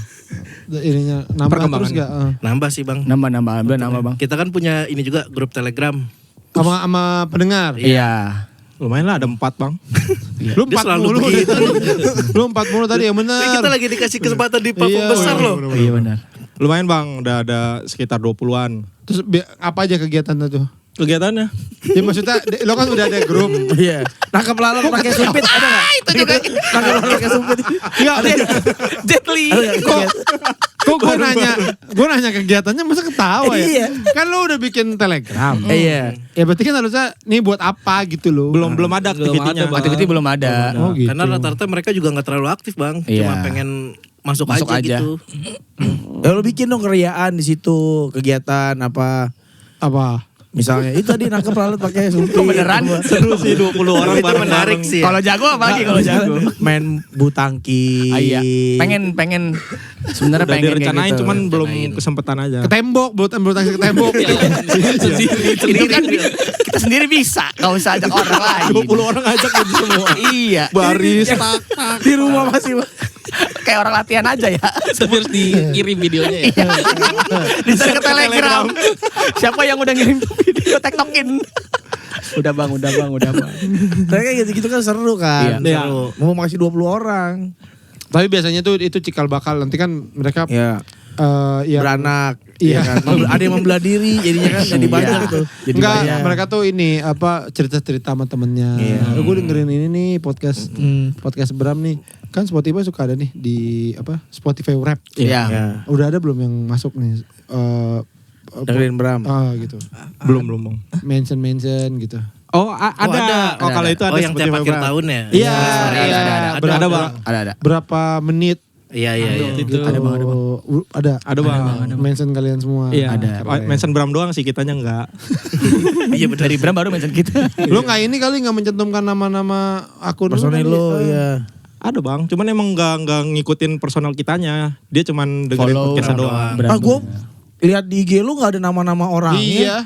Ininya nambah terus gak? Nambah sih bang. Nambah bang. Kita kan punya ini juga grup Telegram. Sama pendengar. Iya. Lumayan lah ada 4 bang. Lu Dia 4 selalu mulu begitu. Lu 4 mulu tadi yang Ini benar. kita lagi dikasih kesempatan di platform Iya, besar loh. Iya benar. Lumayan bang, udah ada sekitar 20-an. Terus apa aja kegiatannya tuh? Kegiatannya? Ya maksudnya lo kan udah ada grup. Iya. Nangkep lalat pakai sumpit ada enggak? Itu juga. Nangkep lalat pakai sumpit. Iya. Jet Li. Kok gue nanya kegiatannya masa ketawa ya? Iya. Kan lo udah bikin Telegram. Iya. Ya berarti kan harusnya nih buat apa gitu loh. Belum ada aktivitinya. Aktiviti belum ada. Oh gitu. Karena rata-rata mereka juga nggak terlalu aktif bang. Cuma Iya. pengen masuk Masuk aja aja. gitu. Ya lu bikin dong keriaan di situ, kegiatan apa? Apa? Misalnya itu tadi nangkep lalat pakai sumpit. Beneran? Seru sih 20 orang Itu menarik sih. Kalau jago apa lagi kalau jago? Main butangki. Ah, iya. Pengen sebenarnya Udah pengen kayak direncanain gitu. cuman belum kesempatan aja. Ke tembok, buat tangsi ke tembok. Itu kan kita sendiri bisa, nggak usah ajak orang lain. 20 orang ajak gitu semua. Iya. Baris. Di rumah masih Kayak orang latihan aja ya. Tapi harus dikirim videonya ya. Bisa ke Telegram. Siapa yang udah ngirim video tektokin? Udah bang. Tapi kayak gitu-gitu kan seru kan. Iya. Seru. Mau masih 20 orang. Tapi biasanya tuh itu cikal bakal nanti kan mereka Ya. ya Beranak. Iya. Iya kan. Ada yang membelah diri jadinya kan jadi banyak Iya. tuh. Jadi enggak, banyak. mereka tuh ini apa cerita-cerita sama temennya. Iya. Gue dengerin ini nih podcast Bram nih. Kan Spotify suka ada nih di apa Spotify Rap. Iya. Ya. Udah ada belum yang masuk nih? Dengerin Bram. Gitu. Belum bang. Mention gitu. Oh ada. Oh kalau itu ada Oh yang tiap Spotify akhir Bang. tahun ya? Iya, ada. Berapa, Bang. Ada. berapa menit? Iya. Gitu. Ada, Bang, ada, Bang. Ada. Ada bang. Mention kalian semua. Iya. Ada. Keren. Mention Bram doang sih, kitanya enggak. Iya benar. Dari Bram baru mention kita. Lu nggak ini kali nggak mencantumkan nama-nama akun lu Personil kali? lo ya. Ada bang, cuman emang enggak ngikutin personal kitanya. Dia cuman dengerin Follow podcastnya doang. doang. Bram Ah gue doang. lihat di IG lu gak ada nama-nama orangnya. Iya.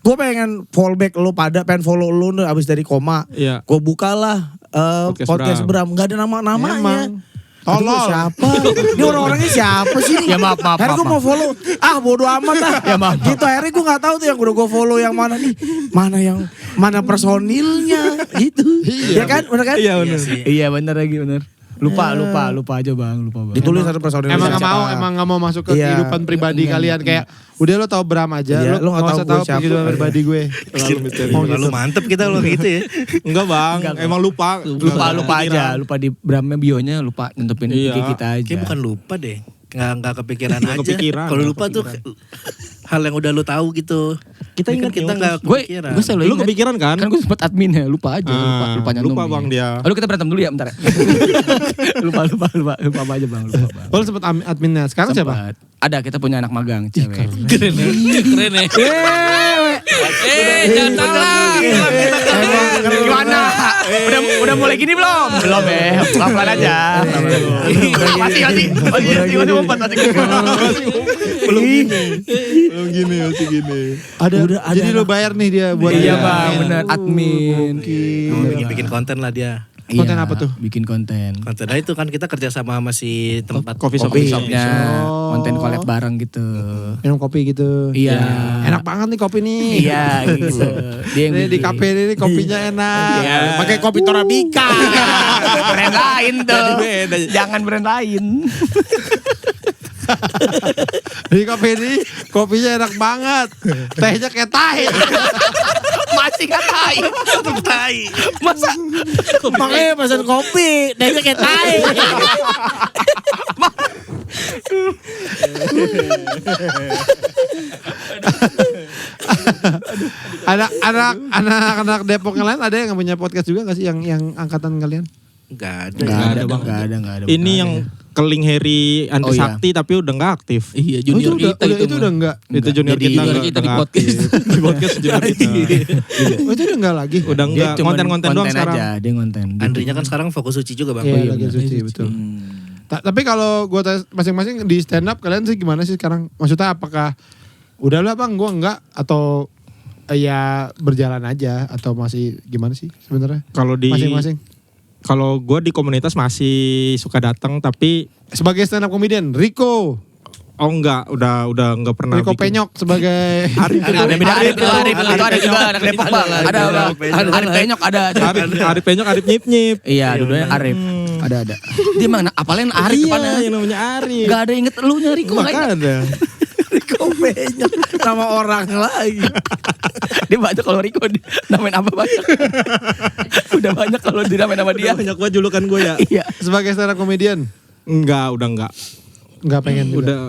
Gue pengen fallback lu pada, pengen follow lu nih abis dari koma. Iya. Gue bukalah podcast Bram. Gak ada nama-namanya. Emang. Aduh, Tolol. siapa? Ini orang-orangnya siapa sih? Ya maaf. Akhirnya gue mau follow. Bodo amat lah. Ya maaf. Gitu akhirnya gue gak tahu tuh yang udah gue follow yang mana nih. Mana personilnya gitu. Ya kan? Bener kan? Iya Iya benar. sih. Iya bener lagi bener. Lupa aja bang. Ditulis satu personil. Emang siapa. nggak mau masuk ke Iya. kehidupan pribadi kalian kayak udah lo tau Bram aja, Iya, lo lo nggak nggak tahu usah gue tahu siapa. kehidupan pribadi gue. Lalu mantep kita loh gitu ya. Enggak bang, emang lupa. Lupa aja. Lupa di Bramnya bionya lupa nyentuhin Iya. IG kita aja. Kayak bukan lupa deh. Nggak kepikiran Nggak aja. kepikiran, Kalau nggak lupa tuh hal yang udah lu tahu gitu. Kita Ini kan ingat kita ya, nggak Gue kepikiran. selalu Lu ingat. kepikiran kan? Kan gue sempat admin ya, lupa aja, lupa nyantumin. lupa bang dia. Lalu kita berantem dulu ya bentar ya. lupa apa aja bang, lupa bang. Lo sempet adminnya, sekarang siapa? Sempat. Ada, kita punya anak magang cewek. Keren ya. Jangan salah. Gimana? Udah mulai gini belum? Belum ya, pelan-pelan aja. Masih Belum gini, masih gini. Ada. Jadi lo bayar nih dia buat Iya dia. bang, bener admin. Mau bikin konten lah dia. Konten apa tuh? Bikin konten. Kontennya itu kan kita kerja sama si tempat Coffee shop. Coffee shopnya, Oh. konten collab bareng gitu. Minum kopi gitu. Iya. Enak banget nih kopi nih. Iya gitu. Dia yang Ini di bikin. kafe ini kopinya enak. Iya. Pakai kopi Torabika. Brand lain tuh. Jangan brand lain. Di kafe ini kopinya enak banget. Tehnya kayak tahe. Masih nggak tahu. Tai. Masa Makanya pesan kopi, dia kayak tai. Anak Depok yang lain ada yang punya podcast juga gak sih yang angkatan kalian? Enggak ada. nggak ada Bang. nggak ada. Ini yang Keling Harry Oh, Andri iya. Sakti tapi udah nggak aktif. Iya junior kita itu udah enggak. Itu junior Jadi kita junior nggak- kita di nggak podcast. aktif. Di podcast junior kita. Oh, itu udah enggak lagi. Udah Dia enggak cuman konten-konten doang konten sekarang. aja, dia konten. Andrinya kan sekarang fokus suci juga bang. Iya, lagi suci betul. Tapi kalau gue tes masing-masing di stand up kalian sih gimana sih sekarang? Maksudnya apakah udahlah bang gue enggak atau ya berjalan aja atau masih gimana sih sebenarnya? Kalau di Masing-masing. Kalau gue di komunitas masih suka datang tapi Sebagai stand up comedian, Rico udah enggak pernah Rico bikin. Penyok sebagai Arif itu. Ada beda Arif itu ada juga anak Depok bang. Ada bang. Arif Penyok ada. Arif Penyok, Arif Nyip. Iya, dua-duanya Arif. Ada. Dia mana? Apalin Arif Iya, depannya. yang namanya Arif. Gak ada yang inget lu nyari kok. Makanya. Kopenya sama orang lagi. Dia banyak kalau Riko namain apa banyak. Udah banyak kalau dinamain nama dia. Banyak banget julukan gue ya. Iya. sebagai stand up comedian Udah enggak. nggak pengen juga. Udah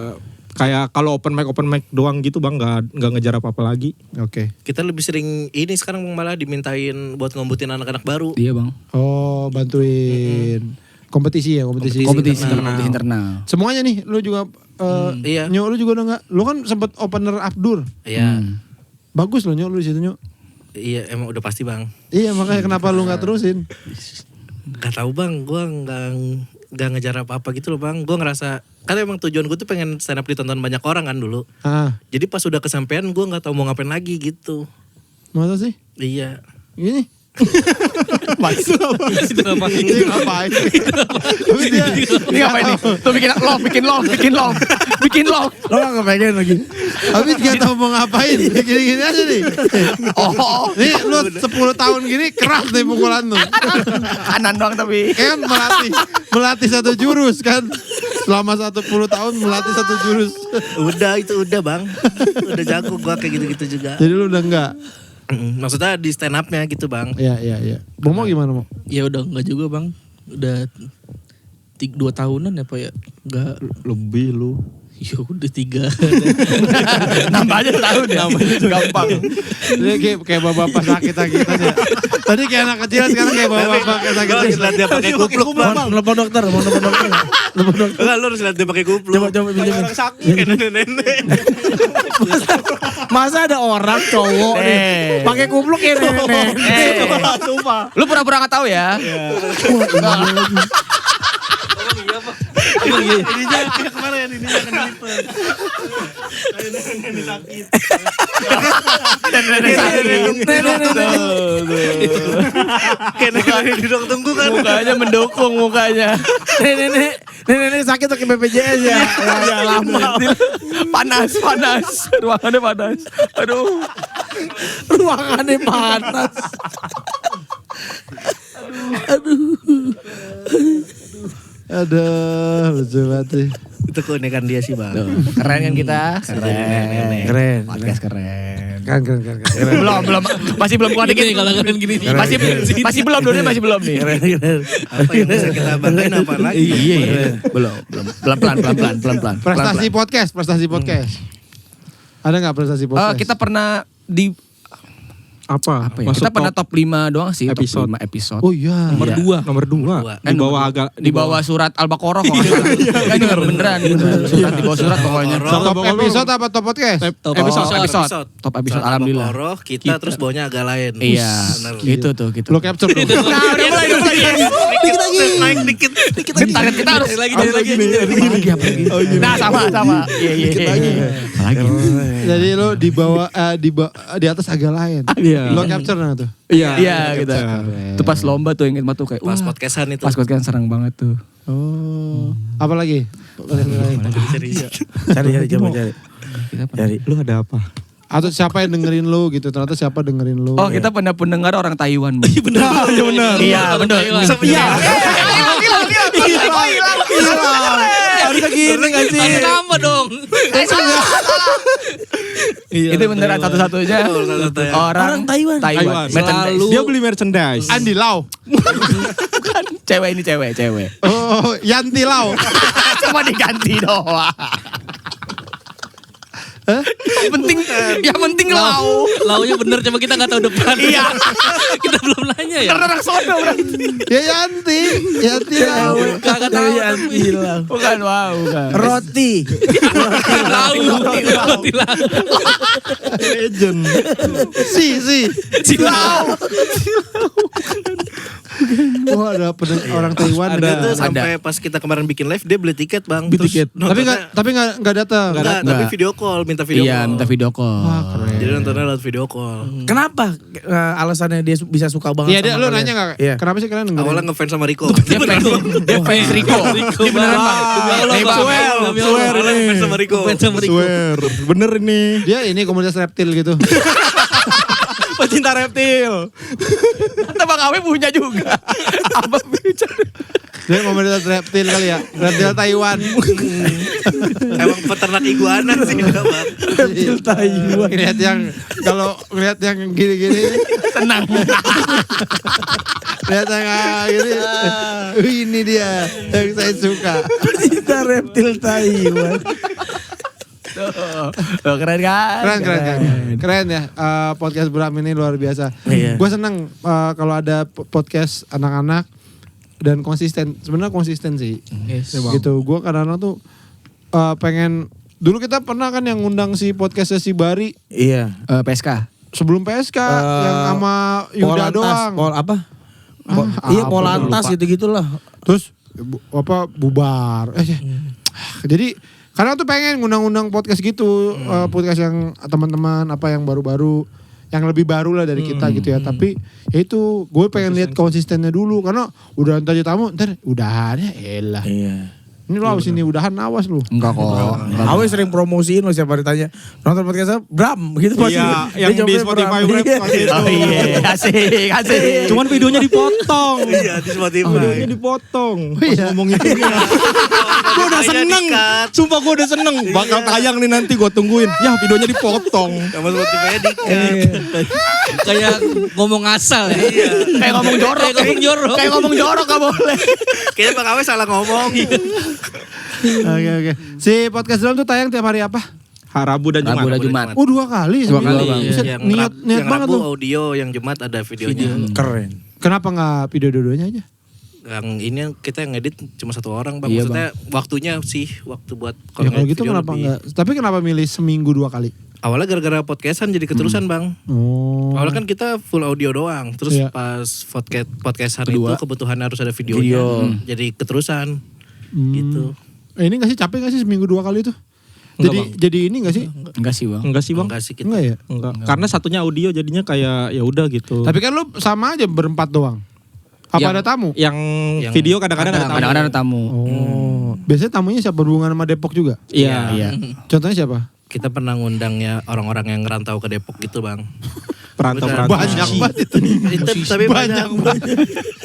kayak kalau open mic doang gitu bang, nggak ngejar apa-apa lagi. Oke. Kita lebih sering ini sekarang malah dimintain buat ngombutin anak-anak baru. Iya bang. Oh bantuin kompetisi ya kompetisi. Kompetisi internal. Semuanya nih lu juga Iya. Nyo lu juga udah nggak? Lu kan sempet opener Abdur. Iya. Bagus loh Nyo lu di situ Nyo. Iya emang udah pasti bang. Iya makanya kenapa lu nggak terusin? Gak tahu bang, gue nggak ngejar apa-apa gitu loh bang. Gue ngerasa karena emang tujuan gue tuh pengen stand up ditonton banyak orang kan dulu. Ah, Jadi pas udah kesampean gue nggak tahu mau ngapain lagi gitu. masa sih? Iya. Ini Itu apa? dia ngapain? Tapi dia Ini ngapain nih? Tuh bikin love. Lo gak kepengen lagi. tapi nggak tahu mau ngapain. Gini-gini aja nih. Oh, Nih lu 10 tahun gini keras nih pukulan lu. kanan doang tapi. Kan melatih satu jurus kan. Selama 10 tahun melatih satu jurus. Udah itu udah bang. Udah jago gue kayak gitu-gitu juga. Jadi lu udah enggak? Maksudnya di stand upnya gitu bang. Iya. Mau gimana mau? Ya udah enggak juga bang. Udah 2 tahunan ya pak ya. Enggak. Lebih lu. Ya udah 3. Nambah aja tahun ya. Gampang. Ini kayak bapak-bapak sakit aja. Tadi kayak anak kecil sekarang kayak bapak-bapak sakit Lo harus lihat dia pakai kupluk bang. Telepon dokter, mau telepon dokter. Telepon dokter. Enggak, lo harus lihat dia pakai kupluk. Coba pinjemin. Kayak nenek-nenek. Masa ada orang cowok nih pakai kupluk ya nenek. Lu pura-pura gak tahu ya. Ininya kayak kemarin, ininya kan dilipet. Ini sakit. Kayak nenek di ruang tunggu kan. Mukanya mendukung mukanya. Nenek sakit pakai BPJS ya. Ya lama. Panas. Ruangannya panas. Aduh. Ruangannya panas. Aduh, lucu banget sih. Itu keunikan dia sih bang. Keren kan kita? Keren. Podcast keren. Keren. Belum. Masih belum kuat dikit. Gini kalau kalian gini. Masih belum dulu masih belum nih. Apa yang bisa kita banggain apa lagi? Iya. Belum. Pelan-pelan. Prestasi podcast. Ada nggak prestasi podcast? Kita pernah di Apa? ya? Kita pernah top 5 doang sih, episode. top 5 episode. Oh iya. Nomor 2. Di bawah agak Di bawah surat Al-Baqarah kok. Kan beneran surat di bawah surat pokoknya. Top episode apa top podcast? Top Episode. Top episode alhamdulillah. Al-Baqarah, kita terus bawahnya agak lain. Iya. Bener. Gitu tuh. Lo capture dong. Nah, udah mulai. Dikit lagi. Naik dikit. Target kita harus lagi. Nah, sama. Iya. Lagi. Jadi lo di bawah di atas agak lain. Iya. Iya. Lo capture nah tuh. Iya gitu. Itu pas lomba tuh inget banget tuh kayak Pas wah, podcastan itu. pas podcast serang banget tuh. Oh. Apa lagi? Cari coba cari. Kita pernah- Cari. Lu ada apa? Atau siapa yang dengerin lu gitu? Ternyata siapa dengerin lu? Oh kita pernah pendengar orang Taiwan. Bang. Iya benar. Iya benar. Iya. Harusnya gini gak sih? Ada nama dong. Itu beneran satu-satunya orang Taiwan. Taiwan. Merchandise. Dia beli merchandise. Andi Lau. Bukan cewek ini cewek. Oh, Yanti Lau. Cuma diganti doang. Yang penting lau. Launya bener coba kita nggak tahu depan. Iya. Kita belum nanya ya. Karena orang sono berarti. Ya Yanti Lau. Kagak tahu. Bukan wow, bukan. Roti. Lau. Roti lau. Legend. Si Lau. Oh ada orang Taiwan. Dia tuh Ada. sampai pas kita kemarin bikin live dia beli tiket bang. Beli tiket. Tapi nggak datang. Tapi video call, minta video Iya, call. minta video call. Wah keren. Jadi nontonnya lewat video call. Kenapa alasannya dia bisa suka banget Iya dia sama lu kalian? nanya nggak? Iya. Kenapa sih kalian dengerin? Awalnya ngefans sama Rico. Dia fans Rico. Dia beneran bang. Swear Awalnya ini. ngefans sama Rico. Swear. Bener ini. Dia ini komunitas reptil gitu. Pecinta reptil. Kata Bang Awe punya juga. Apa bicara? Dia komunitas reptil kali ya. Reptil Taiwan. Emang peternak iguana sih dia bang. Reptil Taiwan. Ngeliat yang kalau ngeliat yang gini-gini Tenang. lihat yang gini. Ini dia yang saya suka. Cinta reptil Taiwan. Oh, keren kan? Keren ya. Podcast Bram ini luar biasa. Iya. Gue seneng kalau ada podcast anak-anak dan konsisten. Sebenarnya konsisten sih. Gitu. Gue kadang-kadang tuh pengen. Dulu kita pernah kan yang ngundang si podcastnya si Bari Iya. PSK. sebelum PSK yang sama Yuda doang. Pol apa? apa, Iya Polantas lupa. gitu-gitulah. Terus bubar. Jadi karena tuh pengen ngundang-ngundang podcast gitu, podcast yang teman-teman apa yang baru-baru, yang lebih baru lah dari kita gitu ya. Tapi ya itu gue pengen lihat konsistennya dulu karena udah ntar tamu, ntar udahannya elah. Iya. Ini lo abis ini udahan awas lu. Enggak kok. Awe sering promosiin lo siapa ditanya nonton podcastnya Bram gitu pasti. Iya, Dia yang di jawabnya Spotify Bram. Rap Iya. waktu itu. Oh iya, asik. Cuman videonya dipotong. Iya di Spotify. Videonya dipotong. Pas ngomongin ini. Gue udah Videonya seneng. di-cut. Sumpah gue udah seneng. Bakal tayang nih nanti gue tungguin. Ya videonya dipotong. Sama Spotify-nya di-cut. Kayak ngomong asal ya. Kayak ngomong jorok. Kayak ngomong jorok gak boleh. Kayaknya Bang Awe salah ngomong. Oke. Si podcast Bram tuh tayang tiap hari apa? Rabu dan Rabu dan Jumat. Jumat. Oh 2 kali. Dua kali. Buset, Yang niat yang banget Rabu lu. audio, yang Jumat ada videonya. Keren. Kenapa gak video dua-duanya aja? Yang ini kita yang edit cuma 1 orang bang. Iya, Maksudnya waktunya sih waktu buat Ya kalau ngedit gitu video kenapa lebih. enggak? Tapi kenapa milih seminggu 2 kali? Awalnya gara-gara podcastan jadi keterusan bang. Oh. Awalnya kan kita full audio doang. Terus Iya. pas podcastan itu kebutuhan harus ada videonya. Jadi keterusan gitu. Ini gak sih capek gak sih seminggu 2 kali tuh? Jadi ini gak sih? Enggak sih bang. Enggak sih bang. Enggak sih kita. Enggak ya? Enggak. Karena satunya audio jadinya kayak ya udah gitu. Tapi kan lu sama aja berempat doang. Apa Yang- ada tamu? yang video kadang-kadang ada tamu. Kadang-kadang ada tamu. Oh. Biasanya tamunya siapa berhubungan sama Depok juga? Iya. Contohnya siapa? Kita pernah ngundangnya orang-orang yang ngerantau ke Depok gitu bang. Perantau-perantau. Banyak banget itu. Itu tapi banyak.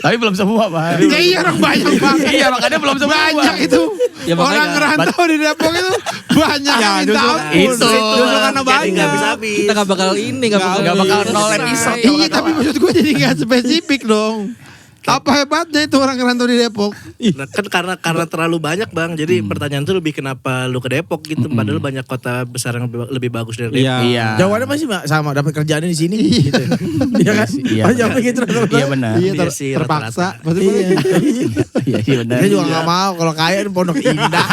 Tapi belum semua bang. Ya iya orang banyak banget. Iya makanya belum semua. Banyak itu. Ya, makanya- Orang ngerantau di Depok itu banyak yang minta ampun. Itu. Justru karena Jadi banyak. nggak habis-habis. Kita gak bakal ini, gak bakal nol episode. Iya tapi maksud gue jadi gak spesifik dong. Apa hebatnya itu orang ngerantau di Depok? Nah, kan karena terlalu banyak bang. Jadi pertanyaan tuh lebih kenapa lu ke Depok gitu. Padahal banyak kota besar yang lebih bagus dari Depok. Iya. Iya. Jawabannya masih sama dapat kerjaannya di sini gitu. Iya kan? Iya, Oh, jawabnya gitu. Iya benar. Iya Iya sih, terpaksa. rata-rata. Pasti Iya sih benar. Dia juga gak mau kalau kaya di Pondok Indah.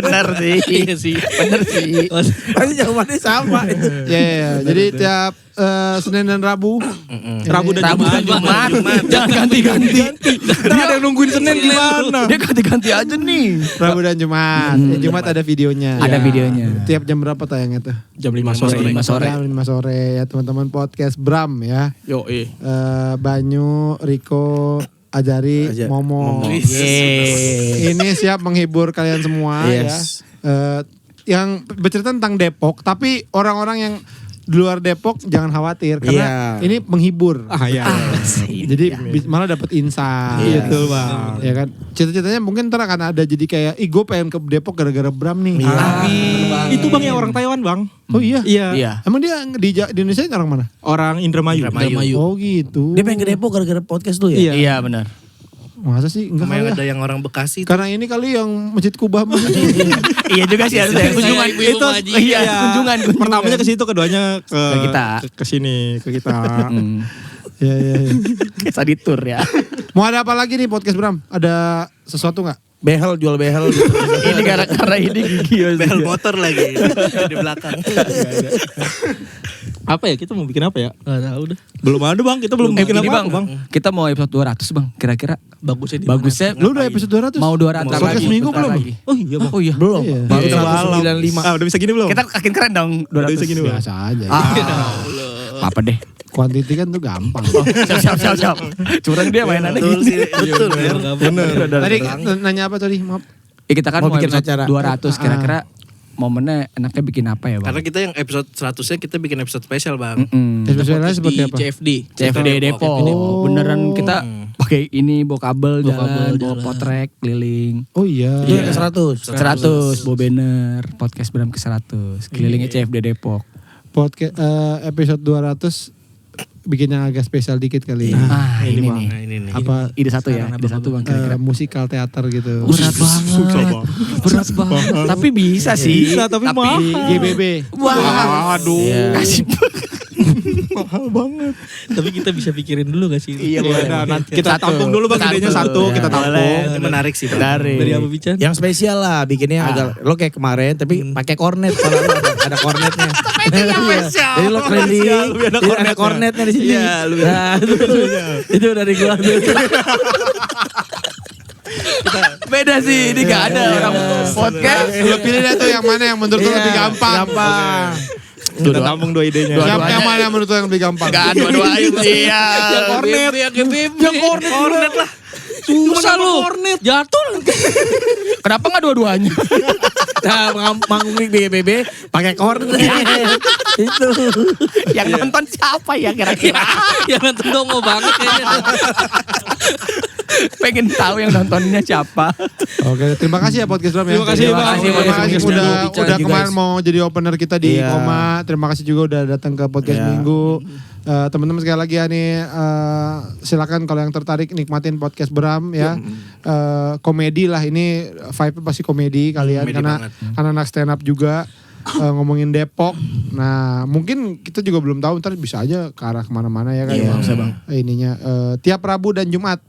Benar sih. Iya sih. Benar sih. Pasti jawabannya sama itu. Iya. Jadi tiap Senin dan Rabu. Rabu dan Jumat. Jangan ganti-ganti. Ntar ada yang nungguin Senin gimana? Dia ganti-ganti aja nih. Rabu dan Jumat. Jumat ada videonya. Ada videonya. Tiap jam berapa tayangnya tuh? Jam 5 sore. 5 sore. Jam 5 sore ya teman-teman podcast Bram ya. Yo, Banyu, Riko, Ajari, Momo. Ini siap menghibur kalian semua Yes. ya. Yang bercerita tentang Depok, tapi orang-orang yang di luar Depok jangan khawatir karena ini menghibur. Ya. Jadi malah dapat insight. Betul, Bang. Ya kan. Cita-citanya mungkin ntar akan ada jadi kayak gue pengen ke Depok gara-gara Bram nih. Itu Bang yang orang Taiwan, Bang. Oh iya. Iya. Emang dia di Indonesia orang mana? Orang Indramayu. Oh gitu. Dia pengen ke Depok gara-gara podcast lu ya? Iya benar. Masa sih? Enggak Sama kali yang ya. ada yang orang Bekasi. Karena ini kali yang Masjid Kubah. Iya juga sih harusnya. Kunjungan Ibu-ibu itu. Haji. Iya, kunjungan. Pertamanya ke situ, keduanya ke kita. ke sini, ke kita. Ya. Kayak di tour ya. Mau ada apa lagi nih podcast Bram? Ada sesuatu nggak? Behel, jual behel gitu. Ini karena ini gigi. Bel motor lagi di belakang. Apa ya? Kita mau bikin apa ya? Gak tahu dah. Belum ada, Bang. Kita belum bikin Ini apa, bang, kita mau episode 200 bang. Kira-kira Bagusnya di bagusnya Lu udah episode 200? mau 200 Podcast seminggu bentar belum? lagi. Oh iya, Bang. Oh iya. Belum. Iya. Baru Iya. 195. Udah bisa gini belum? Kita makin keren dong Udah bisa 200. gini belum? Biasa aja. Apa deh. Kuantiti kan tuh gampang. Siap. Curang dia mainannya Betul gini. sih, betul. Ber. Tadi nanya apa tadi? Maaf. Ya, kita kan Mau mau bikin episode acara. 200 kira-kira momennya enaknya bikin apa ya bang? Karena kita yang episode 100-nya kita bikin episode spesial, Bang. Spesialnya seperti di apa? CFD. CFD Depok. Oh. Beneran kita pakai ini bawa kabel jalan, bawa jalan. potrek keliling. Oh iya. Itu yang ke 100. 100 bawa banner podcast Bram ke 100 kelilingnya CFD Depok. Podcast episode 200 bikin yang agak spesial dikit kali. Ah ini Nah, nih. ini nih. Apa Ide satu ya, ide satu bang kira-kira. musikal teater gitu. Berat banget, berat banget. Tapi bisa sih. Bisa, tapi mahal. GBB. Wah, Aduh. Kasih Mahal banget. Tapi kita bisa pikirin dulu gak sih? Iya, Nah, nanti kita Satu. tampung dulu, Bang. Idenya satu, kita tampung. Ini menarik sih, Bang. Dari apa bicara? Yang spesial lah bikinnya agak lo kayak kemarin tapi pakai kornet kalau lu ada kornetnya. Iya. Jadi lo keliling, jadi ada kornetnya di sini. Iya, lu Nah, itu dari gua. beda sih, ini gak ada orang podcast. Lu pilih deh tuh yang mana yang menurut lu lebih gampang. Kita tampung dua idenya. Yang mana yang menurut lu yang lebih gampang? Gak dua-duain sih ya. Kornet. Yang kornet lah. Susah lu. Jatuh. Kenapa gak dua-duanya? Nah, manggung di BBB pakai kornet. Itu. Yang nonton siapa ya kira-kira? Yang nonton dongo banget kayaknya. Pengen tahu yang nontonnya siapa. Oke, terima kasih ya podcast Bram ya. Terima kasih, Bang. Terima kasih udah Bicara juga, kemarin guys. mau jadi opener kita di Iya. Koma. Terima kasih juga udah datang ke podcast Iya. Minggu. Teman-teman sekali lagi ya nih silakan kalau yang tertarik nikmatin podcast Bram ya. Komedi lah ini vibe pasti komedi kalian Komedi karena banget. anak stand up juga ngomongin Depok. Nah, mungkin kita juga belum tahu ntar bisa aja ke arah kemana-mana ya kan. Iya, bisa, Bang. Ininya tiap Rabu dan Jumat.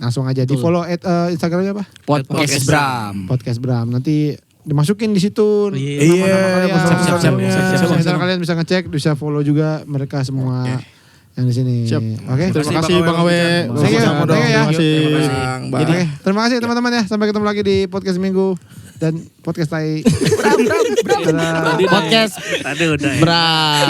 Langsung aja di follow Instagramnya apa? Podcast Bram. Podcast Bram. Nanti dimasukin di situ. Iya, Siap. siap. Kalian bisa ngecek, bisa follow juga mereka semua yang di sini. Oke. Terima kasih, Bang Awe. Thank you, Sama-sama dong. thank you ya. Terima kasih. Oke, terima kasih teman-teman ya. Sampai ketemu lagi di podcast Minggu dan podcast Tai. Podcast Tadi udah ya. Bram.